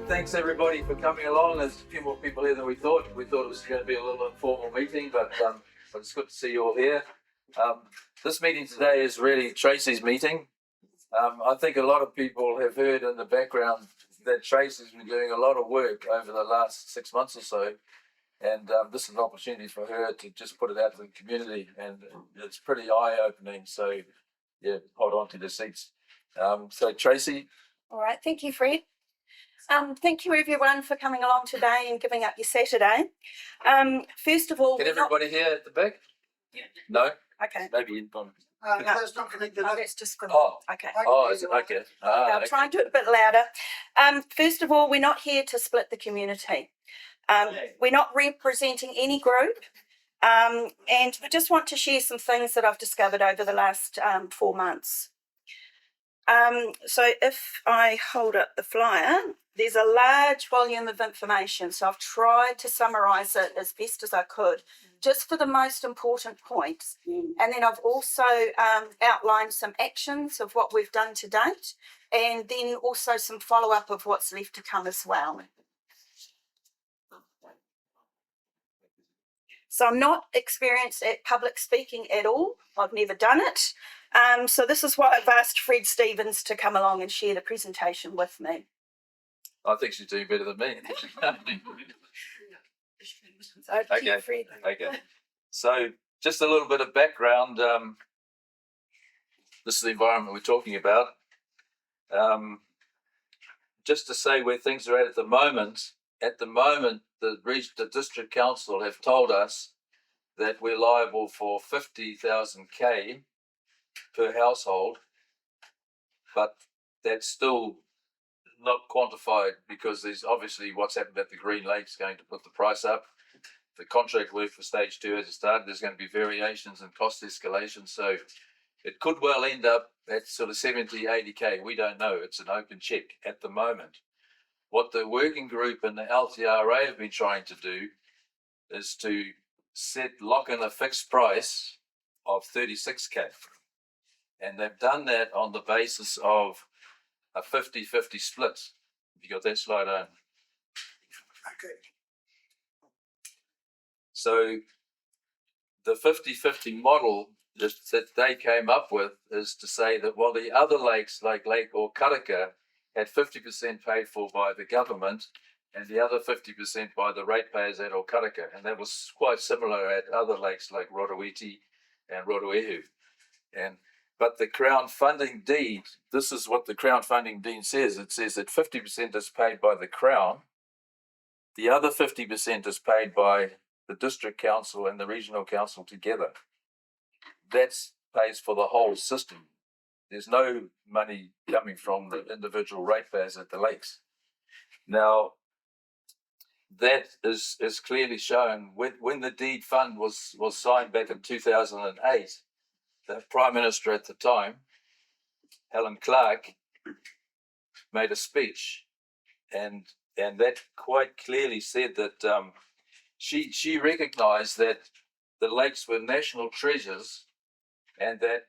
Thanks everybody for coming along. There's a few more people here than we thought. We thought it was going to be a little informal meeting, but it's good to see you all here. This meeting today is really Tracey's meeting. I think a lot of people have heard in the background that Tracey's been doing a lot of work over the last 6 months or so, and this is an opportunity for her to just put it out to the community, and it's pretty eye-opening. So, yeah, hold on to the seats. So, Tracey. All right, thank you, Fred. Thank you everyone for coming along today and giving up your Saturday. First of all, can everybody hear at the back? Yeah. No? Okay. Maybe in no. That's not connected. No, that's just good. Oh. Okay. Oh, is it okay? I'll try and do it a bit louder. First of all, we're not here to split the community. We're not representing any group. And I just want to share some things that I've discovered over the last 4 months. So if I hold up the flyer, there's a large volume of information. So I've tried to summarise it as best as I could, just for the most important points. And then I've also outlined some actions of what we've done to date, and then also some follow-up of what's left to come as well. So I'm not experienced at public speaking at all. I've never done it. So this is why I've asked Fred Stevens to come along and share the presentation with me. I think she's doing better than me. Okay, Fred. Okay. So just a little bit of background. This is the environment we're talking about. Just to say where things are at the moment. At the moment, the District Council have told us that we're liable for 50,000 K per household, but that's still not quantified because there's obviously what's happened at the Green Lakes going to put the price up. The contract work for stage 2 has started. There's going to be variations and cost escalation, so it could well end up at sort of 70, 80K. We don't know. It's an open check at the moment. What the working group and the LTRA have been trying to do is to lock in a fixed price of 36K. And they've done that on the basis of a 50-50 split. Have you got that slide on? Okay. So the 50-50 model that they came up with is to say that while the other lakes, like Lake Okareka, had 50% paid for by the government and the other 50% by the ratepayers at Okareka. And that was quite similar at other lakes like Rotoiti and Rotoehu. But the Crown funding deed, this is what the Crown funding deed says. It says that 50% is paid by the Crown. The other 50% is paid by the District Council and the Regional Council together. That pays for the whole system. There's no money coming from the individual ratepayers at the lakes. Now, that is clearly shown when the deed fund was signed back in 2008. The Prime Minister at the time, Helen Clark, made a speech, and that quite clearly said that she recognised that the lakes were national treasures, and that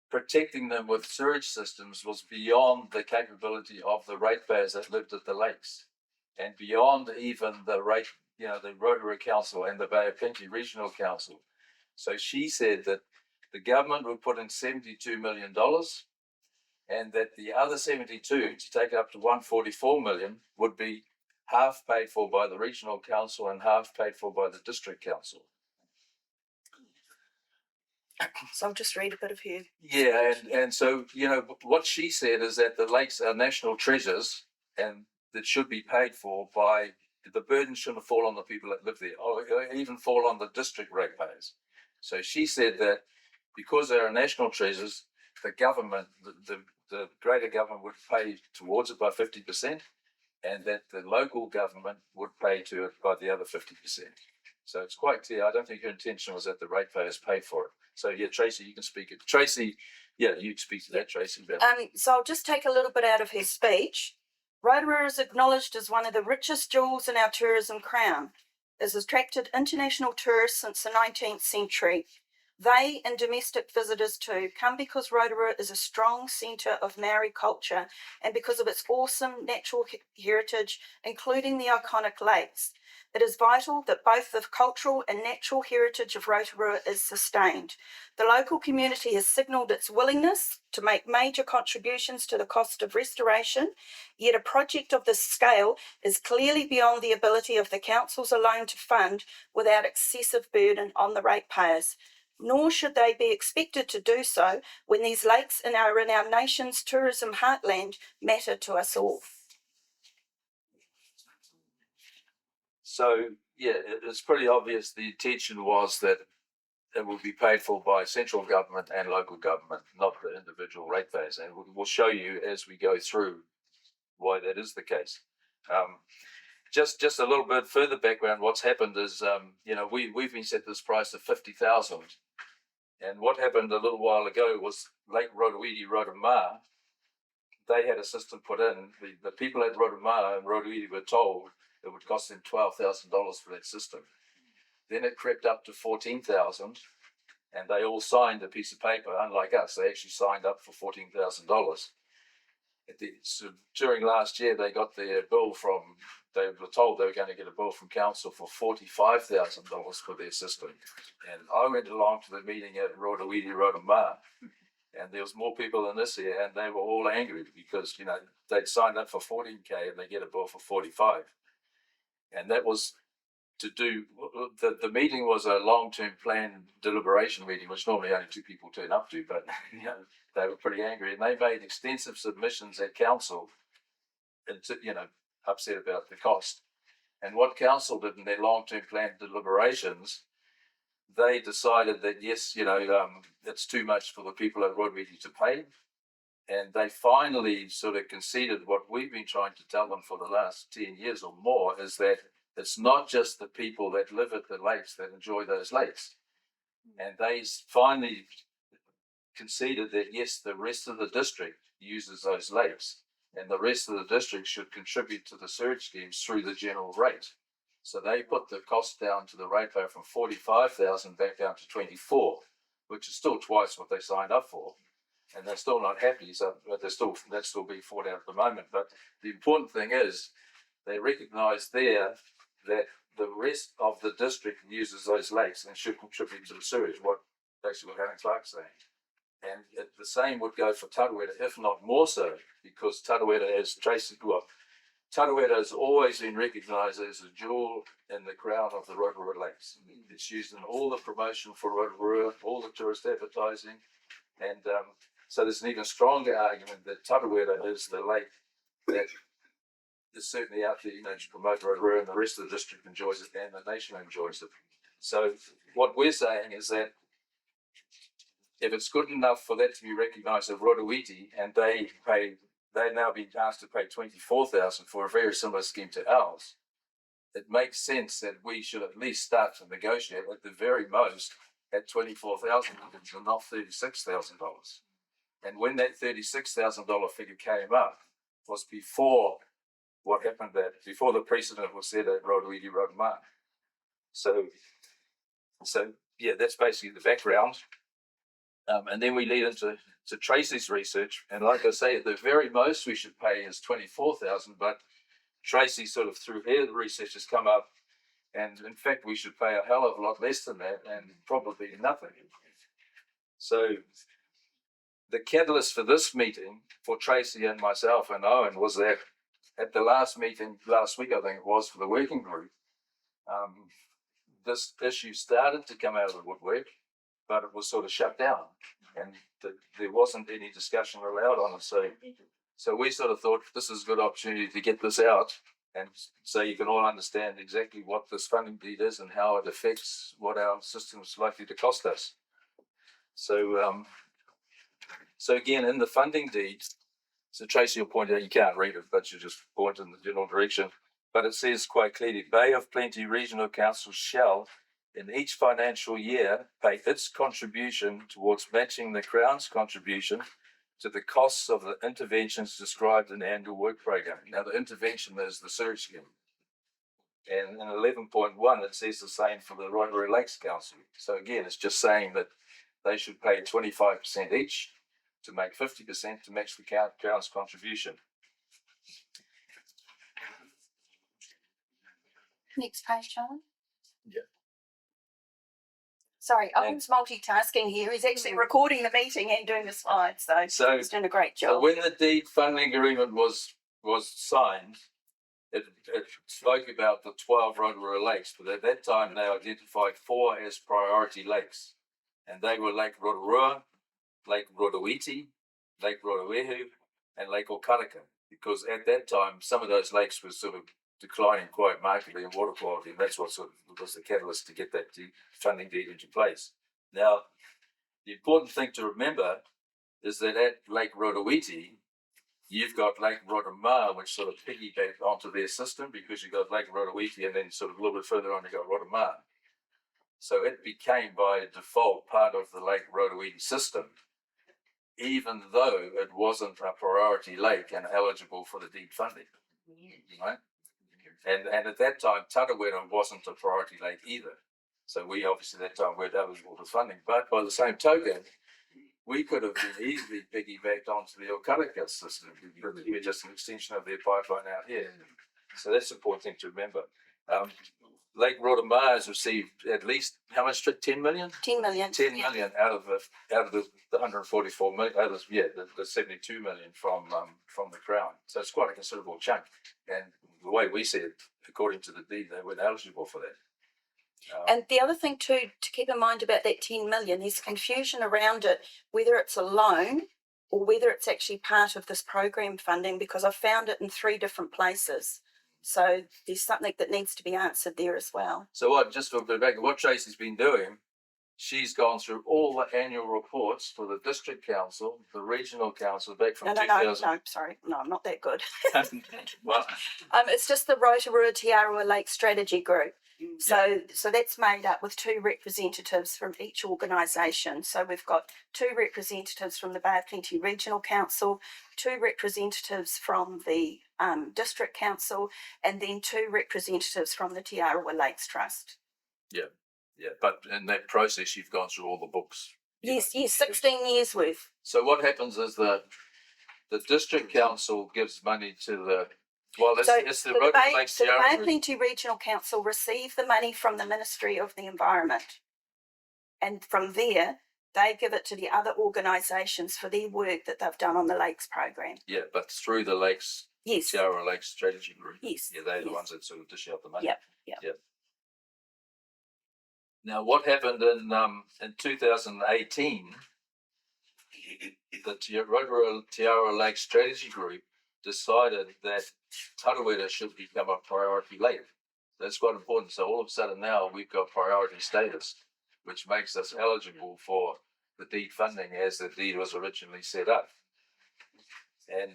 protecting them with sewage systems was beyond the capability of the ratepayers that lived at the lakes, and beyond even the Rotorua Council and the Bay of Plenty Regional Council. So she said that the government would put in $72 million, and that the other 72, to take it up to 144 million, would be half paid for by the Regional Council and half paid for by the District Council. So I'll just read a bit of her. Yeah, and so, what she said is that the lakes are national treasures and that should be paid for by, the burden shouldn't fall on the people that live there, or even fall on the district ratepayers. So she said that because they are national treasures, the government, the greater government would pay towards it by 50%, and that the local government would pay to it by the other 50%. So it's quite clear. I don't think her intention was that the ratepayers pay for it. So yeah, Tracey, you can speak it. Tracey, yeah, you speak to that, Tracey. So I'll just take a little bit out of her speech. Rotorua is acknowledged as one of the richest jewels in our tourism crown. It has attracted international tourists since the 19th century. They and domestic visitors too come because Rotorua is a strong centre of Maori culture and because of its awesome natural heritage, including the iconic lakes. It is vital that both the cultural and natural heritage of Rotorua is sustained. The local community has signalled its willingness to make major contributions to the cost of restoration, yet a project of this scale is clearly beyond the ability of the councils alone to fund without excessive burden on the ratepayers. Nor should they be expected to do so when these lakes are in our nation's tourism heartland matter to us all. So, yeah, it's pretty obvious the intention was that it will be paid for by central government and local government, not the individual ratepayers. And we'll show you as we go through why that is the case. Just a little bit further background. What's happened is, we've been set this price of 50,000, and what happened a little while ago was Lake Rotoiti, Rotoma. They had a system put in. The people at Rotoma and Rotoiti were told it would cost them $12,000 for that system. Then it crept up to 14,000, and they all signed a piece of paper. Unlike us, they actually signed up for $14,000. So during last year, they got their bill from. They were told they were going to get a bill from council for $45,000 for their system. And I went along to the meeting at Rotoiti, Rotoma, and there was more people than this here, and they were all angry because they'd signed up for 14K and they get a bill for 45. And that was to do. The meeting was a long-term plan deliberation meeting, which normally only 2 people turn up to, but they were pretty angry, and they made extensive submissions at council, and upset about the cost. And what council did in their long-term plan deliberations, they decided that yes, it's too much for the people at Rotoiti to pay, and they finally sort of conceded what we've been trying to tell them for the last 10 years or more, is that it's not just the people that live at the lakes that enjoy those lakes. And they finally conceded that yes, the rest of the district uses those lakes, and the rest of the district should contribute to the sewage schemes through the general rate. So they put the cost down to the ratepayer from 45,000 back down to 24, which is still twice what they signed up for, and they're still not happy. So that's still being fought out at the moment. But the important thing is they recognise there that the rest of the district uses those lakes and should contribute to the sewage. Basically what Helen Clark's saying. And the same would go for Tarawera, if not more so, because Tarawera, as Tracey, Tarawera has always been recognised as a jewel in the crown of the Rotorua Lakes. It's used in all the promotion for Rotorua, all the tourist advertising, and so there's an even stronger argument that Tarawera is the lake that is certainly out there, to promote Rotorua, and the rest of the district enjoys it, and the nation enjoys it. So what we're saying is that if it's good enough for that to be recognised at Rotoiti, and they've now been asked to pay 24,000 for a very similar scheme to ours, it makes sense that we should at least start to negotiate at the very most at 24,000 and not $36,000. And when that $36,000 figure came up was before what happened before the precedent was set at Rotoiti, Rotoma. So yeah, that's basically the background. And then we lead into Tracey's research, and like I say, the very most we should pay is 24,000. But Tracey sort of through her research has come up, and in fact we should pay a hell of a lot less than that, and probably nothing. So the catalyst for this meeting for Tracey and myself and Owen was that at the last meeting last week, I think it was, for the working group, this issue started to come out of the woodwork, but it was sort of shut down, and there wasn't any discussion allowed on it. So we sort of thought this is a good opportunity to get this out, and so you can all understand exactly what this funding deed is and how it affects what our system is likely to cost us. So again, in the funding deed, so Tracey will point out, you can't read it, but you just point in the general direction. But it says quite clearly, Bay of Plenty Regional Council shall, in each financial year, pay its contribution towards matching the Crown's contribution to the costs of the interventions described in the annual work program. Now, the intervention is the sewage scheme. And in 11.1, it says the same for the Rotorua Lakes Council. So again, it's just saying that they should pay 25% each to make 50% to match the Crown's contribution. Next page, Charlie. Yeah. Sorry, Owen's multitasking here. He's actually recording the meeting and doing the slides, so he's doing a great So job. when the deed funding agreement was signed, it spoke about the 12 Rotorua lakes, but at that time they identified 4 as priority lakes, and they were Lake Rotorua, Lake Rotoiti, Lake Rotoehu, and Lake Okareka, because at that time some of those lakes were sort of declining quite markedly in water quality, and that's what sort of was the catalyst to get that funding deed into place. Now, the important thing to remember is that at Lake Rotoiti, you've got Lake Rotoma, which sort of piggybacked onto their system, because you've got Lake Rotoiti and then sort of a little bit further on you've got Rotoma. So it became by default part of the Lake Rotoiti system, even though it wasn't a priority lake and eligible for the deed funding. Right? And at that time, Tarawera wasn't a priority lake either. So we obviously at that time weren't eligible for funding. But by the same token, we could have been easily piggybacked onto the Okareka system, because we're just an extension of their pipeline out here. So that's an important thing to remember. Lake Rotoma has received at least how much? 10 million? 10 million. 10 million out of the 144 million, the 72 million from the Crown. So it's quite a considerable chunk. And the way we see it, according to the deed, they weren't eligible for that. And the other thing too to keep in mind about that 10 million, there's confusion around it, whether it's a loan or whether it's actually part of this program funding, because I've found it in 3 different places. So there's something that needs to be answered there as well. So just for a bit back, what Tracey's been doing, she's gone through all the annual reports for the district council, the regional council, back from 2000. No, sorry. No, I'm not that good. Well, It's just the Rotorua Tiarawa Lake Strategy Group. So that's made up with 2 representatives from each organisation. So we've got 2 representatives from the Bay of Plenty Regional Council, 2 representatives from the District Council, and then 2 representatives from the Tiarawa Lakes Trust. Yeah, but in that process, you've gone through all the books. Yes, 16 years worth. So what happens is the district council gives money to the, it's the Rotorua Lakes So the Bay of Tiarawa. Plenty Regional Council receive the money from the Ministry of the Environment, and from there they give it to the other organisations for their work that they've done on the Lakes program. Yeah, but through the Lakes, Yes. Tiarawa Lakes Strategy Group. Yes. Yeah, they're the Yes. ones that sort of dish out the money. Yep. Now, what happened in 2018? The Rotorua Tiarawa Lake Strategy Group decided that Tarawera should become a priority lake. That's quite important. So all of a sudden now we've got priority status, which makes us eligible for the deed funding as the deed was originally set up. And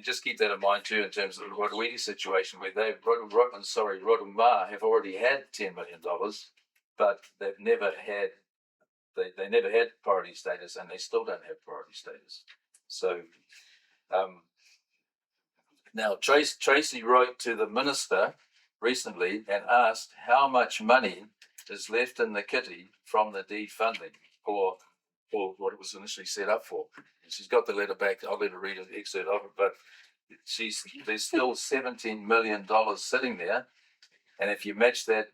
just keep that in mind too, in terms of the Rotoiti situation, where Rotoma have already had $10 million, but they've never had they never had priority status, and they still don't have priority status. So now Tracey wrote to the minister recently and asked how much money is left in the kitty from the deed funding for what it was initially set up for. And she's got the letter back. I'll let her read an excerpt of it, but there's still $17 million sitting there, and if you match that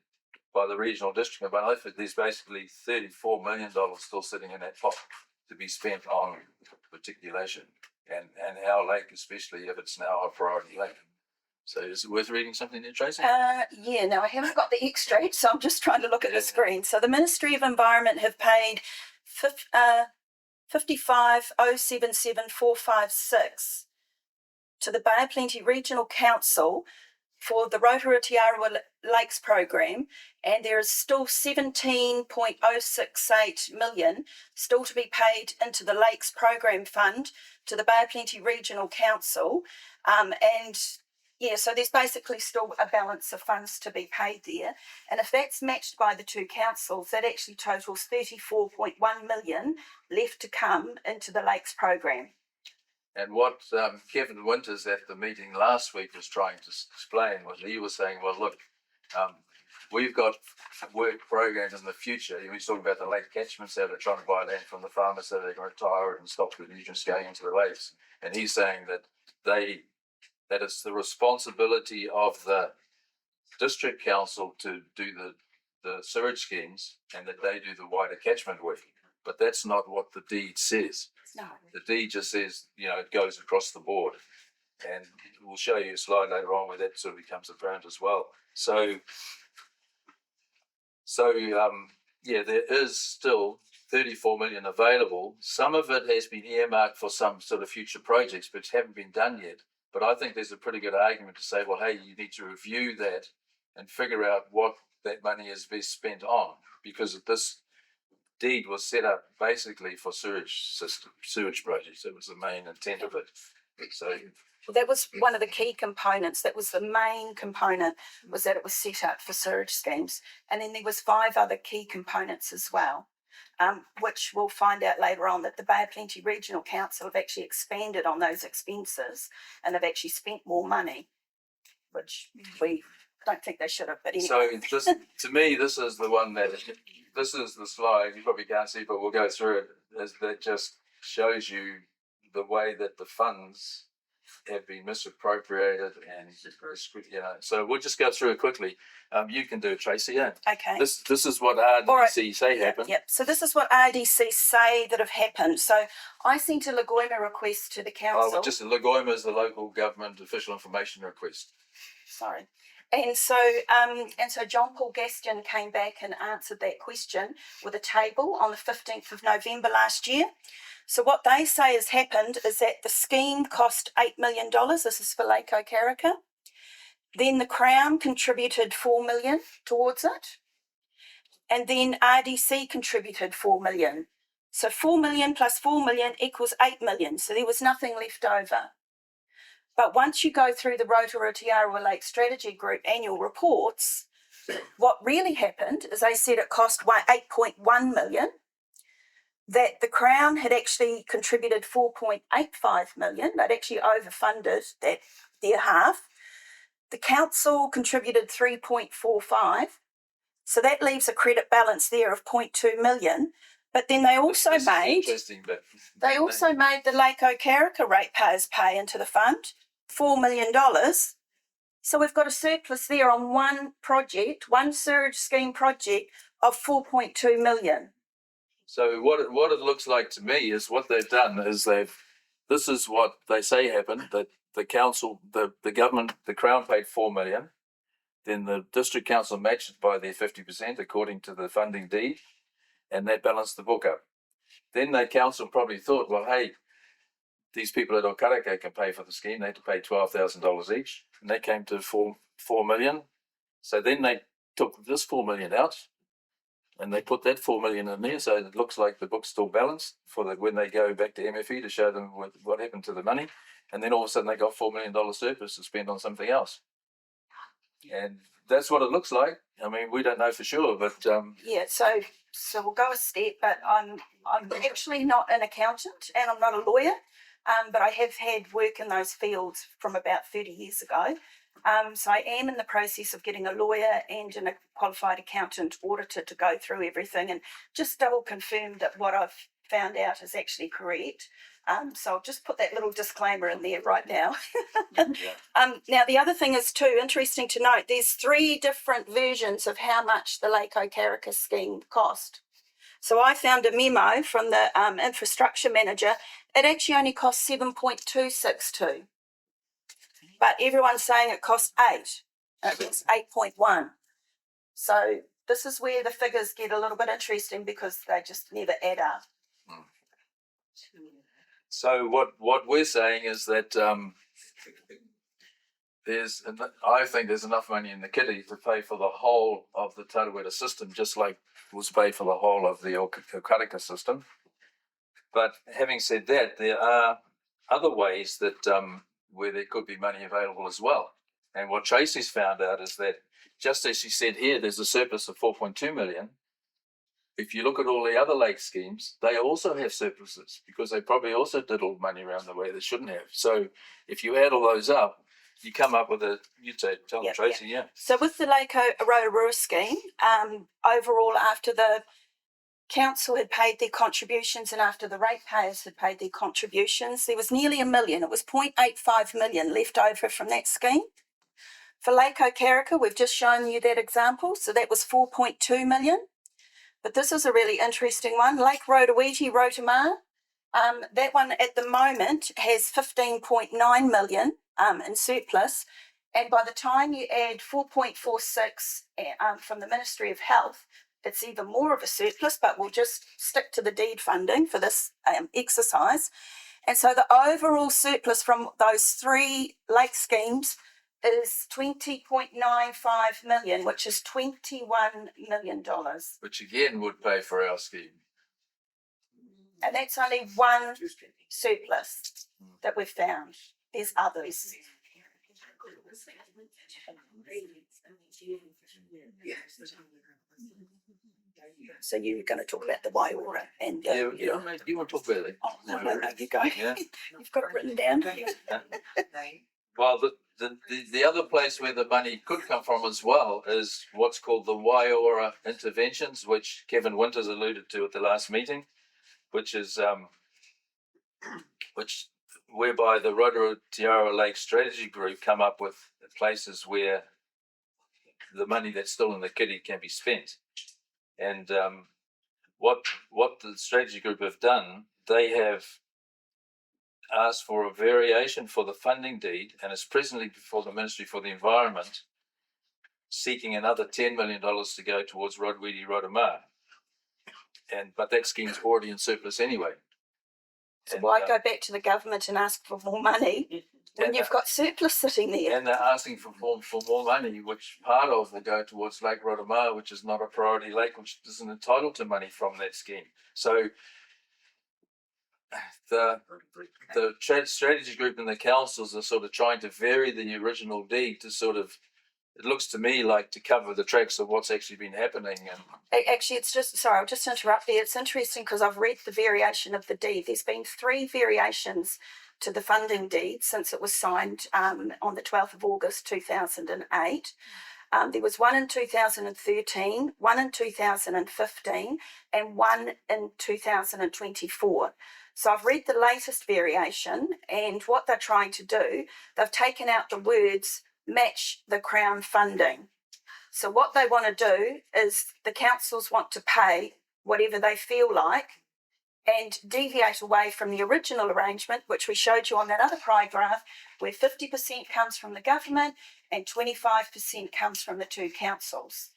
by the regional district, there's basically $34 million still sitting in that pot to be spent on reticulation and our lake, especially if it's now a priority lake. So is it worth reading something there, Tracey? Yeah, no, I haven't got the extract, so I'm just trying to look at the screen. So the Ministry of Environment have paid 55,077,456 to the Bay of Plenty Regional Council for the Rotorua Tiarawa Lakes program, and there is still 17.068 million still to be paid into the Lakes program fund to the Bay of Plenty Regional Council, so there's basically still a balance of funds to be paid there, and if that's matched by the 2 councils, that actually totals 34.1 million left to come into the Lakes program. And what Kevin Winters at the meeting last week was trying to explain was he was saying, well, look, we've got work programs in the future. He was talking about the lake catchments that are trying to buy land from the farmers so they can retire it and stop the nutrients going into the lakes. And he's saying that that it's the responsibility of the district council to do the sewage schemes and that they do the wider catchment work. But that's not what the deed says. No. The deed just says, it goes across the board. And we'll show you a slide later on where that sort of becomes apparent as well. So there is still 34 million available. Some of it has been earmarked for some sort of future projects, which haven't been done yet. But I think there's a pretty good argument to say, well, hey, you need to review that and figure out what that money is best spent on, because this deed was set up basically for sewage projects. That was the main intent of it. So Well, that was one of the key components. That was the main component, was that it was set up for sewage schemes. And then there was 5 other key components as well, which we'll find out later on that the Bay of Plenty Regional Council have actually expanded on those expenses and have actually spent more money, which we don't think they should have. But anyway. So to me, this is the one this is the slide, you probably can't see, but we'll go through it, that just shows you the way that the funds have been misappropriated and so we'll just go through it quickly. You can do it, Tracey. Yeah. Okay. This is what RDC say happened. Yep. So this is what RDC say that have happened. So I sent a Lagoima request to the council. Just Lagoima is the local government official information request. Sorry. And so John Paul Gaston came back and answered that question with a table on the 15th of November last year. So what they say has happened is that the scheme cost $8 million. This is for Lake Okareka. Then the Crown contributed $4 million towards it. And then RDC contributed $4 million. So 4 million plus 4 million equals 8 million. So there was nothing left over. But once you go through the Rotorua Lake Strategy Group annual reports, what really happened is they said it cost 8.1 million, that the Crown had actually contributed 4.85 million. They'd actually overfunded their half. The council contributed 3.45. So that leaves a credit balance there of 0.2 million. But then they also made the Lake Okareka ratepayers pay into the fund $4 million. So we've got a surplus there on one sewage scheme project of 4.2 million. So what it looks like to me is what they've done is this is what they say happened, that the council, the government, the Crown paid 4 million, then the district council matched it by their 50% according to the funding deed, and that balanced the book up. Then the council probably thought, well, hey, these people at Okareka can pay for the scheme. They had to pay $12,000 each, and they came to 4 million. So then they took this 4 million out, and they put that 4 million in there. So it looks like the book's still balanced when they go back to MFE to show them what happened to the money. And then all of a sudden they got $4 million surplus to spend on something else. And that's what it looks like. I mean, we don't know for sure, but So we'll go a step. But I'm actually not an accountant and I'm not a lawyer. But I have had work in those fields from about 30 years ago. So I am in the process of getting a lawyer and a qualified accountant auditor to go through everything and just double confirm that what I've found out is actually correct. So I'll just put that little disclaimer in there right now. Now, the other thing is too interesting to note, there's 3 different versions of how much the Lake Okareka scheme cost. So I found a memo from the infrastructure manager. It actually only cost 7.262. But everyone's saying it cost 8. It's 8.1. So this is where the figures get a little bit interesting because they just never add up. So what we're saying is that I think there's enough money in the kitty to pay for the whole of the Tarawera system, just like was paid for the whole of the Okareka system. But having said that, there are other ways that where there could be money available as well. And what Tracey's found out is that, just as she said here, there's a surplus of 4.2 million. If you look at all the other lake schemes, they also have surpluses because they probably also diddled money around the way they shouldn't have. So if you add all those up, you come up with you tell Yep, Tracy, yeah. So with the Lake Rotorua scheme, overall after the council had paid their contributions and after the ratepayers had paid their contributions, there was nearly $1 million. It was 0.85 million left over from that scheme. For Lake Okareka, we've just shown you that example. So that was 4.2 million. But this is a really interesting one. Lake Rotoiti, Rotoma, that one at the moment has 15.9 million in surplus. And by the time you add 4.46 from the Ministry of Health, it's even more of a surplus, but we'll just stick to the deed funding for this exercise. And so the overall surplus from those three lake schemes is 20.95 million, which is $21 million. Which again would pay for our scheme. And that's only one surplus that we've found. There's others. So you're going to talk about the Waiora and Mate, you want to talk about it? Oh, no, you go. Yeah. You've got it written down. Well, the other place where the money could come from as well is what's called the Waiora interventions, which Kevin Winters alluded to at the last meeting, which is whereby the Rotorua Lake Strategy Group come up with places where the money that's still in the kitty can be spent. And what the strategy group have done, they have asked for a variation for the funding deed, and is presently before the Ministry for the Environment, seeking another $10 million to go towards Rotoiti, Rotoma. But that scheme's already in surplus anyway. So why go back to the government and ask for more money when you've got surplus sitting there? And they're asking for more money, which part of will go towards Lake Rotoma, which is not a priority lake, which isn't entitled to money from that scheme. So the strategy group and the councils are sort of trying to vary the original deed to sort of, it looks to me like, to cover the tracks of what's actually been happening. And actually, it's just, sorry, I'll just interrupt there. It's interesting because I've read the variation of the deed. There's been 3 variations to the funding deed since it was signed on the 12th of August 2008. There was one in 2013, one in 2015, and one in 2024. So I've read the latest variation, and what they're trying to do, they've taken out the words match the Crown funding. So what they want to do is the councils want to pay whatever they feel like and deviate away from the original arrangement, which we showed you on that other pie graph, where 50% comes from the government and 25% comes from the 2 councils.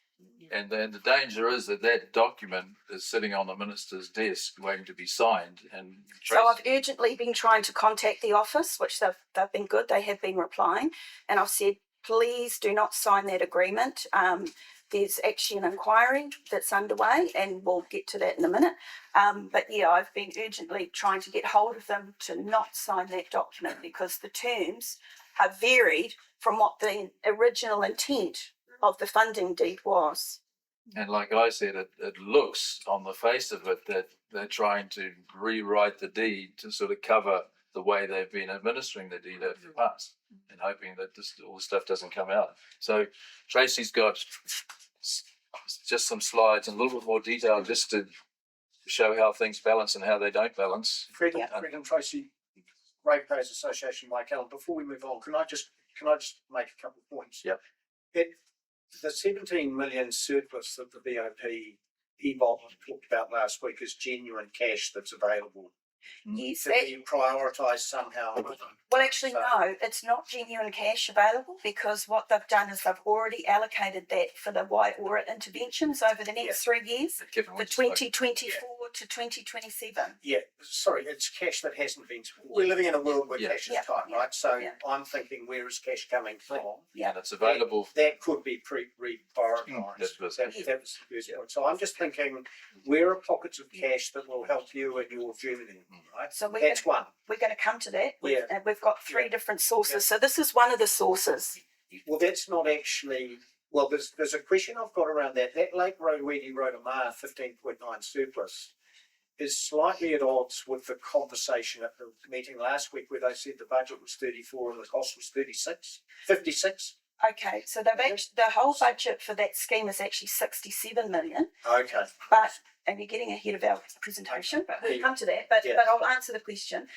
And the danger is that document is sitting on the minister's desk waiting to be signed. And so I've urgently been trying to contact the office, which they've been good. They have been replying, and I've said, please do not sign that agreement. There's actually an inquiry that's underway, and we'll get to that in a minute. But yeah, I've been urgently trying to get hold of them to not sign that document because the terms are varied from what the original intent of the funding deed was. And like I said, it looks on the face of it that they're trying to rewrite the deed to sort of cover the way they've been administering the deed over the past, and hoping that all this stuff doesn't come out. So Tracy's got just some slides and a little bit more detail just to show how things balance and how they don't balance. Fred and Tracy, Ratepayers Association, Mike Allen. Before we move on, can I just make a couple of points? Yep. The 17 million surplus that the BOP EBOT talked about last week is genuine cash that's available. Yes, to be prioritised somehow. Well, actually, no, it's not genuine cash available because what they've done is they've already allocated that for the Waiora interventions over the next 3 years, for 2024 to 2027. Yeah, sorry, it's cash that hasn't been. We're living in a world where cash is tight, right? So I'm thinking, where is cash coming from? Yeah, and it's available. That could be reprioritised. That was the first point. So I'm just thinking, where are pockets of cash that will help you in your journey? Right. So that's one. We're going to come to that. We've got 3 different sources. So this is one of the sources. Well, that's not actually. Well, there's a question I've got around that. That Lake Rotoiti Rotoma 15.9 surplus. is slightly at odds with the conversation at the meeting last week where they said the budget was 34 and the cost was 56. Okay, so the whole budget for that scheme is actually 67 million. Okay. But, and you're getting ahead of our presentation, but we'll come to that, but I'll answer the question.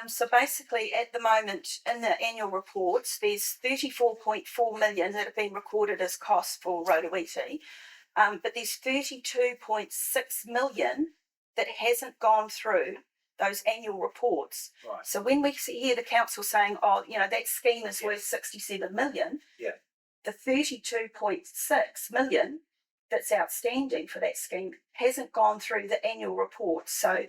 So basically at the moment in the annual reports, there's 34.4 million that have been recorded as costs for Rotoiti, but there's 32.6 million that hasn't gone through those annual reports. Right. So when we hear the council saying, oh, you know, that scheme is worth 67 million, the 32.6 million that's outstanding for that scheme hasn't gone through the annual report. So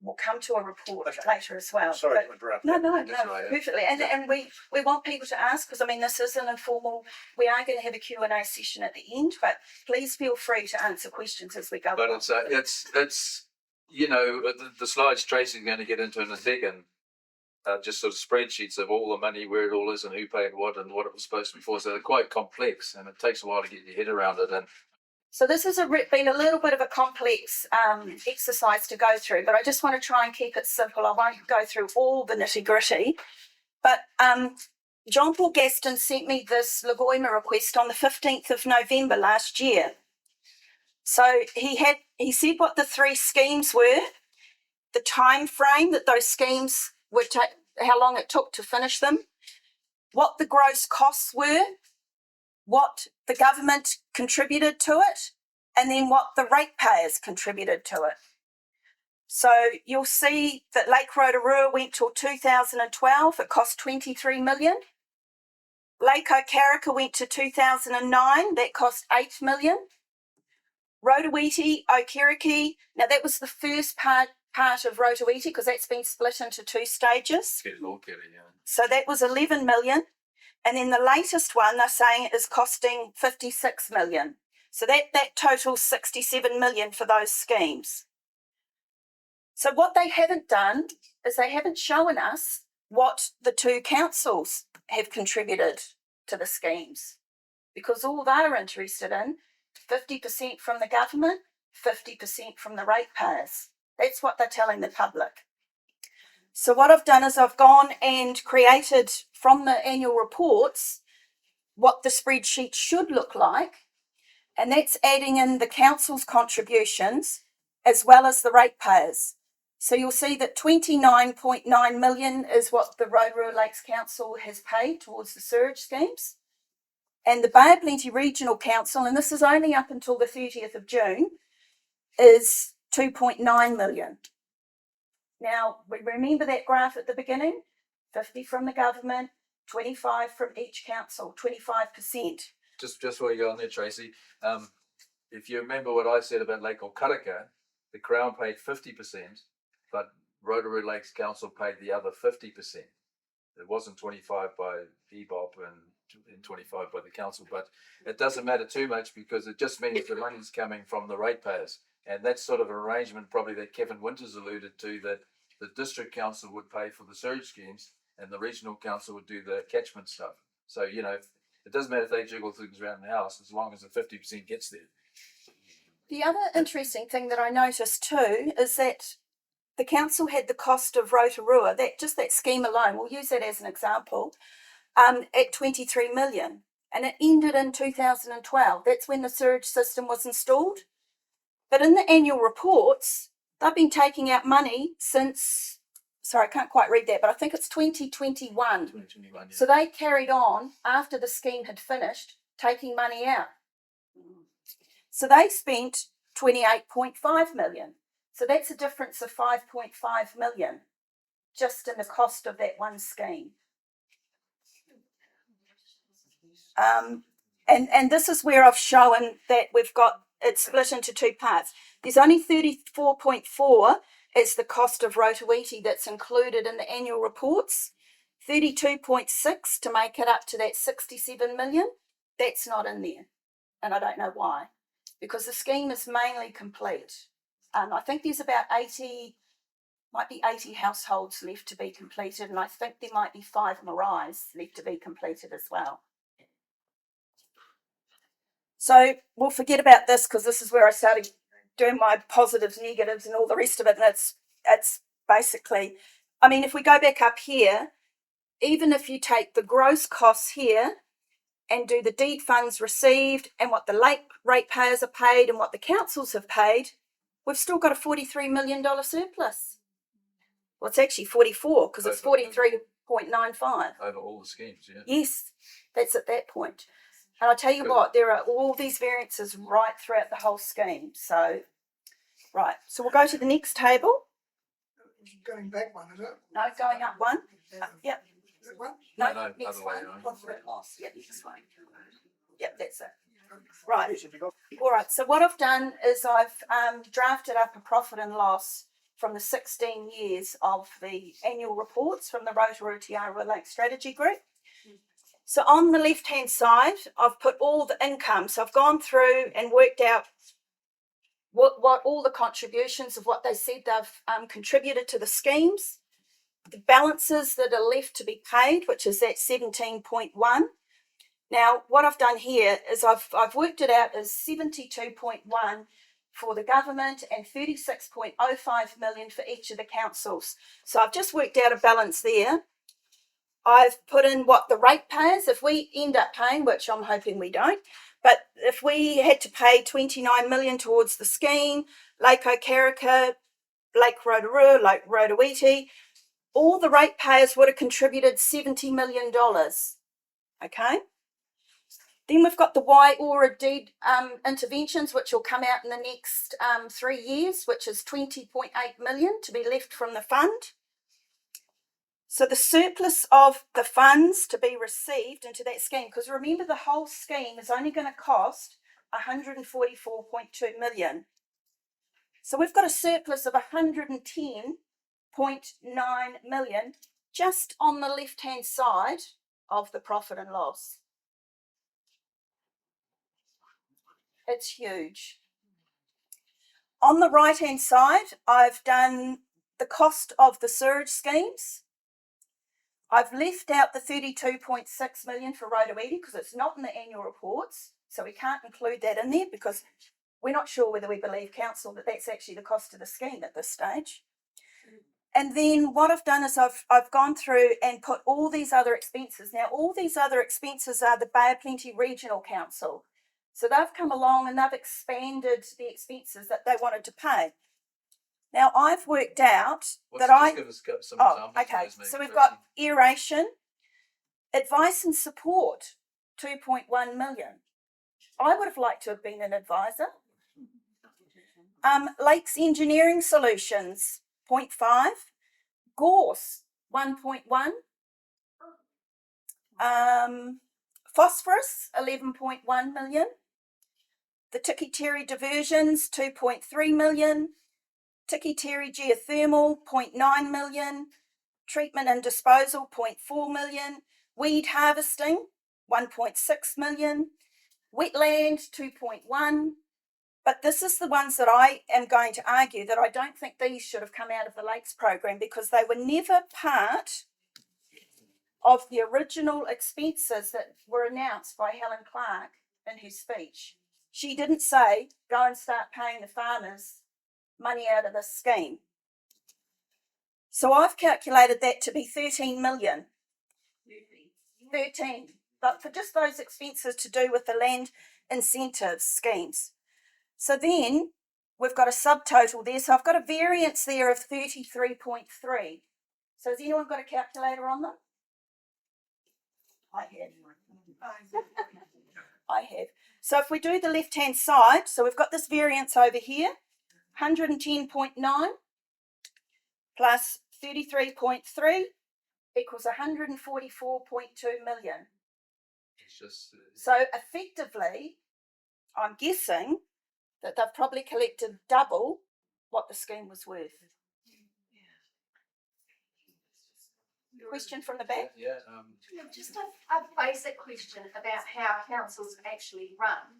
we'll come to a report later as well. Sorry to interrupt. No, right, perfectly. And we want people to ask, because I mean, this is an informal, we are going to have a Q&A session at the end, but please feel free to answer questions as we go But along. it's you know, the slides Tracey's going to get into in a second, just sort of spreadsheets of all the money, where it all is and who paid what and what it was supposed to be for. So they're quite complex and it takes a while to get your head around it. And So this has been a little bit of a complex exercise to go through, but I just want to try and keep it simple. I won't go through all the nitty gritty, but John Paul Gaston sent me this Lagoima request on the 15th of November last year. So he said what the three schemes were, the time frame that those schemes were, how long it took to finish them, what the gross costs were, what the government contributed to it, and then what the ratepayers contributed to it. So you'll see that Lake Rotorua went till 2012, it cost 23 million. Lake Okareka went to 2009, that cost 8 million. Rotoiti, Okareka, now that was the first part of Rotoiti because that's been split into two stages. So that was 11 million. And then the latest one, they're saying, is costing 56 million. So that totals 67 million for those schemes. So what they haven't done is they haven't shown us what the two councils have contributed to the schemes, because all they're interested in, 50% from the government, 50% from the ratepayers. That's what they're telling the public. So what I've done is I've gone and created from the annual reports what the spreadsheet should look like, and that's adding in the council's contributions as well as the ratepayers. So you'll see that 29.9 million is what the Rotorua Lakes Council has paid towards the sewerage schemes. And the Bay of Plenty Regional Council, and this is only up until the 30th of June, is 2.9 million. Now, we remember that graph at the beginning, 50 from the government, 25 from each council, 25%. Just while you go on there, Tracey, if you remember what I said about Lake Okareka, the Crown paid 50%, but Rotorua Lakes Council paid the other 50%. It wasn't 25 by EBOP and 25 by the council, but it doesn't matter too much because it just means the money's coming from the ratepayers. And that's sort of an arrangement probably that Kevin Winters alluded to, that the district council would pay for the sewage schemes and the regional council would do the catchment stuff. So, you know, it doesn't matter if they jiggle things around the house as long as the 50% gets there. The other interesting thing that I noticed too is that the council had the cost of Rotorua, that scheme alone, we'll use that as an example, at 23 million. And it ended in 2012. That's when the sewage system was installed. But in the annual reports, they've been taking out money since, sorry, I can't quite read that, but I think it's 2021. 2021, yeah. So they carried on after the scheme had finished, taking money out. So they spent 28.5 million. So that's a difference of 5.5 million just in the cost of that one scheme. And this is where I've shown that we've got it split into two parts. There's only 34.4 is the cost of Rotoiti that's included in the annual reports. 32.6 to make it up to that 67 million, that's not in there. And I don't know why, because the scheme is mainly complete. I think there's about 80 households left to be completed, and I think there might be 5 maraes left to be completed as well. So we'll forget about this because this is where I started doing my positives, negatives, and all the rest of it. And it's basically, I mean, if we go back up here, even if you take the gross costs here and do the deed funds received and what the late ratepayers are paid and what the councils have paid, we've still got a $43 million surplus. Well, it's actually 44 because it's 43.95. Over all the schemes, yeah. Yes, that's at that point. And I'll tell you what, there are all these variances right throughout the whole scheme. So, right. So we'll go to the next table. Going back one, is it? No, going up one. Yep. Is it one? No, No, next other way one. around. Profit loss. Yep, this one. Yep, that's it. Right. All right. So what I've done is I've drafted up a profit and loss from the 16 years of the annual reports from the Rotorua Tarawera Lake Strategy Group. So on the left-hand side, I've put all the income. So I've gone through and worked out what all the contributions of what they said they've contributed to the schemes, the balances that are left to be paid, which is that 17.1. Now, what I've done here is I've worked it out as 72.1 for the government and 36.05 million for each of the councils. So I've just worked out a balance there. I've put in what the ratepayers, if we end up paying, which I'm hoping we don't, but if we had to pay 29 million towards the scheme, Lake Okareka, Lake Rotorua, Lake Rotoiti, all the ratepayers would have contributed $70 million. Okay? Then we've got the Waiora deed interventions, which will come out in the next 3 years, which is 20.8 million to be left from the fund. So the surplus of the funds to be received into that scheme, because remember the whole scheme is only going to cost 144.2 million. So we've got a surplus of 110.9 million just on the left-hand side of the profit and loss. It's huge. On the right-hand side, I've done the cost of the sewerage schemes. I've left out the 32.6 million for Rotoiti because it's not in the annual reports, so we can't include that in there because we're not sure whether we believe council that that's actually the cost of the scheme at this stage. And then what I've done is I've gone through and put all these other expenses. Now, all these other expenses are the Bay of Plenty Regional Council. So they've come along and they've expanded the expenses that they wanted to pay. Now, I've worked out Give us some examples. Okay. Please, So we've Tracey. got aeration, advice and support, 2.1 million. I would have liked to have been an advisor. Lakes Engineering Solutions, 0.5. Gorse, 1.1. Phosphorus, 11.1 million. The Tikiteri Diversions, 2.3 million. Tikiteri Geothermal, 0.9 million. Treatment and Disposal, 0.4 million. Weed Harvesting, 1.6 million. Wetland, 2.1. But this is the ones that I am going to argue that I don't think these should have come out of the Lakes program because they were never part of the original expenses that were announced by Helen Clark in her speech. She didn't say, go and start paying the farmers money out of this scheme. So I've calculated that to be 13 million. 13. But for just those expenses to do with the land incentives schemes. So then we've got a subtotal there. So I've got a variance there of 33.3. So has anyone got a calculator on them? I have. I have. So if we do the left-hand side, so we've got this variance over here, 110.9 plus 33.3 equals 144.2 million. It's just, So effectively, I'm guessing that they've probably collected double what the scheme was worth. Question from the back? yeah. Just a basic question about how councils actually run.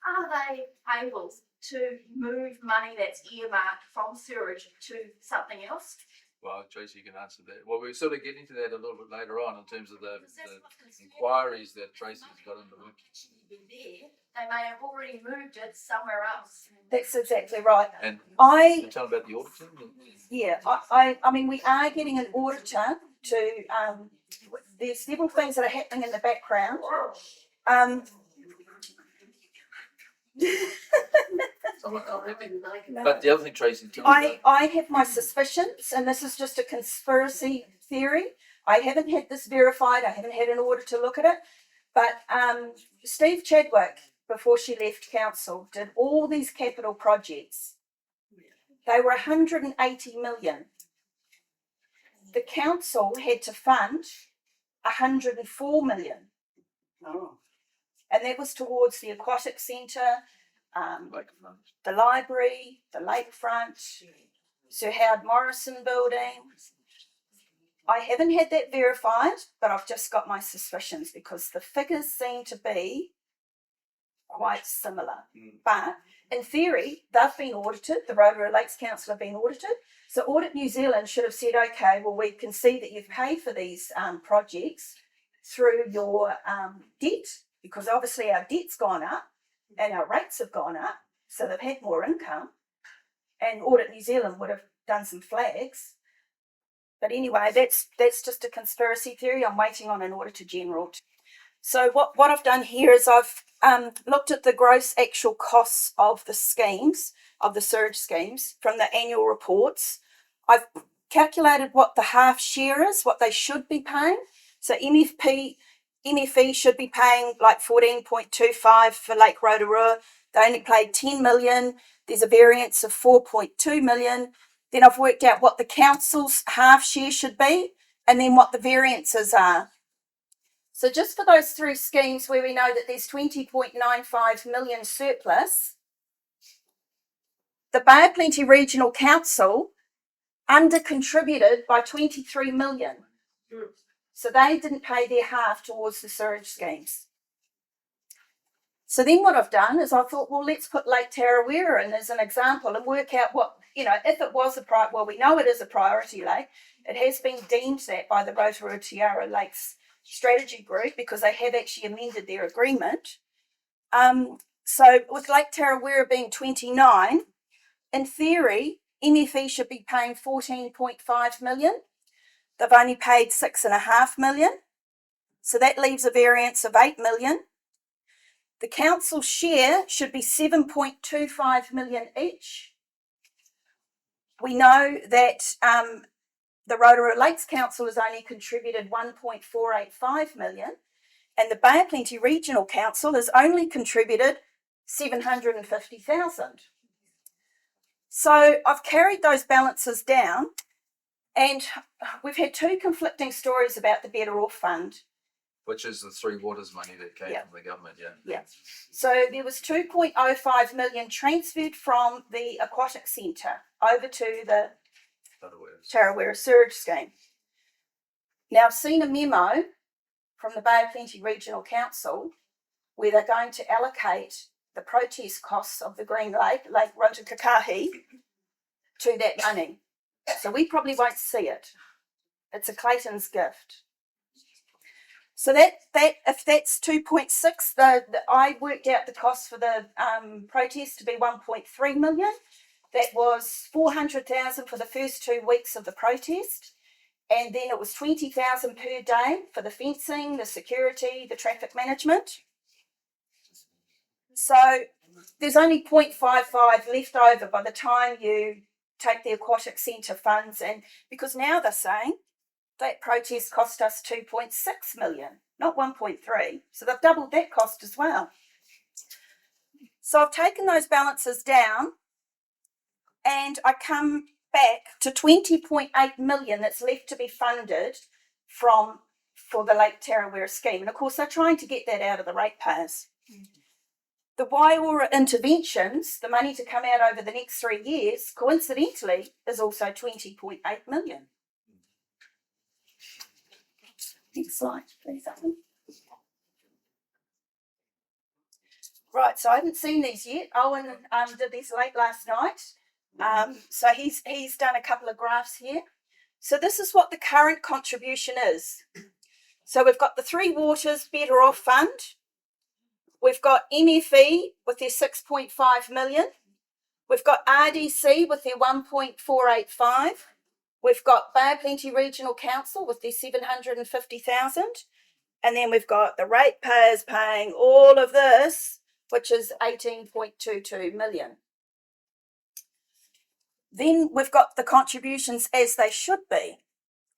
Are they able to move money that's earmarked from sewerage to something else? Well, Tracy, you can answer that. Well, we're sort of getting to that a little bit later on in terms of the inquiries that Tracy's got in the work. They may have already moved it somewhere else. That's exactly right. And I you tell about the auditing? Yeah, I mean, we are getting an auditor to, there's several things that are happening in the background. But the other thing, Tracy, tell me about. I have my suspicions, and this is just a conspiracy theory. I haven't had this verified. I haven't had an auditor look at it. But Steve Chadwick, before she left council, did all these capital projects. They were 180 million. The council had to fund 104 million. Oh. And that was towards the aquatic centre, Lakefront. the library, the lakefront, Sir Howard Morrison building. I haven't had that verified, but I've just got my suspicions because the figures seem to be quite similar. But in theory, they've been audited. The Rotorua Lakes Council have been audited. So Audit New Zealand should have said, okay, well, we can see that you've paid for these projects through your debt, because obviously our debt's gone up and our rates have gone up, so they've had more income. And Audit New Zealand would have done some flags. But anyway, that's just a conspiracy theory. I'm waiting on an Auditor General. So what I've done here is I've looked at the gross actual costs of the schemes, of the surge schemes from the annual reports. I've calculated what the half share is, what they should be paying. So MFE should be paying like 14.25 for Lake Rotorua. They only paid 10 million. There's a variance of 4.2 million. Then I've worked out what the council's half share should be and then what the variances are. So just for those three schemes where we know that there's 20.95 million surplus, the Bay of Plenty Regional Council under-contributed by 23 million. So they didn't pay their half towards the sewage schemes. So then what I've done is I thought, well, let's put Lake Tarawera in as an example and work out what, if it was well, we know it is a priority lake. It has been deemed that by the Rotorua Tiara Lakes Strategy Group because they have actually amended their agreement. So with Lake Tarawera being 29, in theory, MFE should be paying 14.5 million. They've only paid 6.5 million. So that leaves a variance of 8 million. The council share should be 7.25 million each. We know that the Rotorua Lakes Council has only contributed 1.485 million, and the Bay of Plenty Regional Council has only contributed 750,000. So I've carried those balances down, and we've had two conflicting stories about the Better Off Fund. Which is the Three Waters money that came from the government, Yeah. So there was 2.05 million transferred from the aquatic centre over to the Tarawera Sewerage scheme. Now I've seen a memo from the Bay of Plenty Regional Council where they're going to allocate the protest costs of the Green Lake Rotoiti, to that money. So we probably won't see it. It's a Clayton's gift. So that if that's 2.6, I worked out the cost for the protest to be 1.3 million. That was 400,000 for the first 2 weeks of the protest, and then it was 20,000 per day for the fencing, the security, the traffic management. So there's only 0.55 left over by the time you take the aquatic centre funds, and because now they're saying that protest cost us 2.6 million, not 1.3. So they've doubled that cost as well. So I've taken those balances down and I come back to 20.8 million that's left to be funded for the Lake Tarawera scheme. And of course, they're trying to get that out of the ratepayers. The Waiora interventions, the money to come out over the next 3 years, coincidentally, is also 20.8 million. Next slide, please. Right, so I haven't seen these yet. Owen did these late last night. So he's done a couple of graphs here. So this is what the current contribution is. So we've got the Three Waters Better Off Fund. We've got MFE with their 6.5 million. We've got RDC with their 1.485. We've got Bay of Plenty Regional Council with their 750,000. And then we've got the ratepayers paying all of this, which is 18.22 million. Then we've got the contributions as they should be.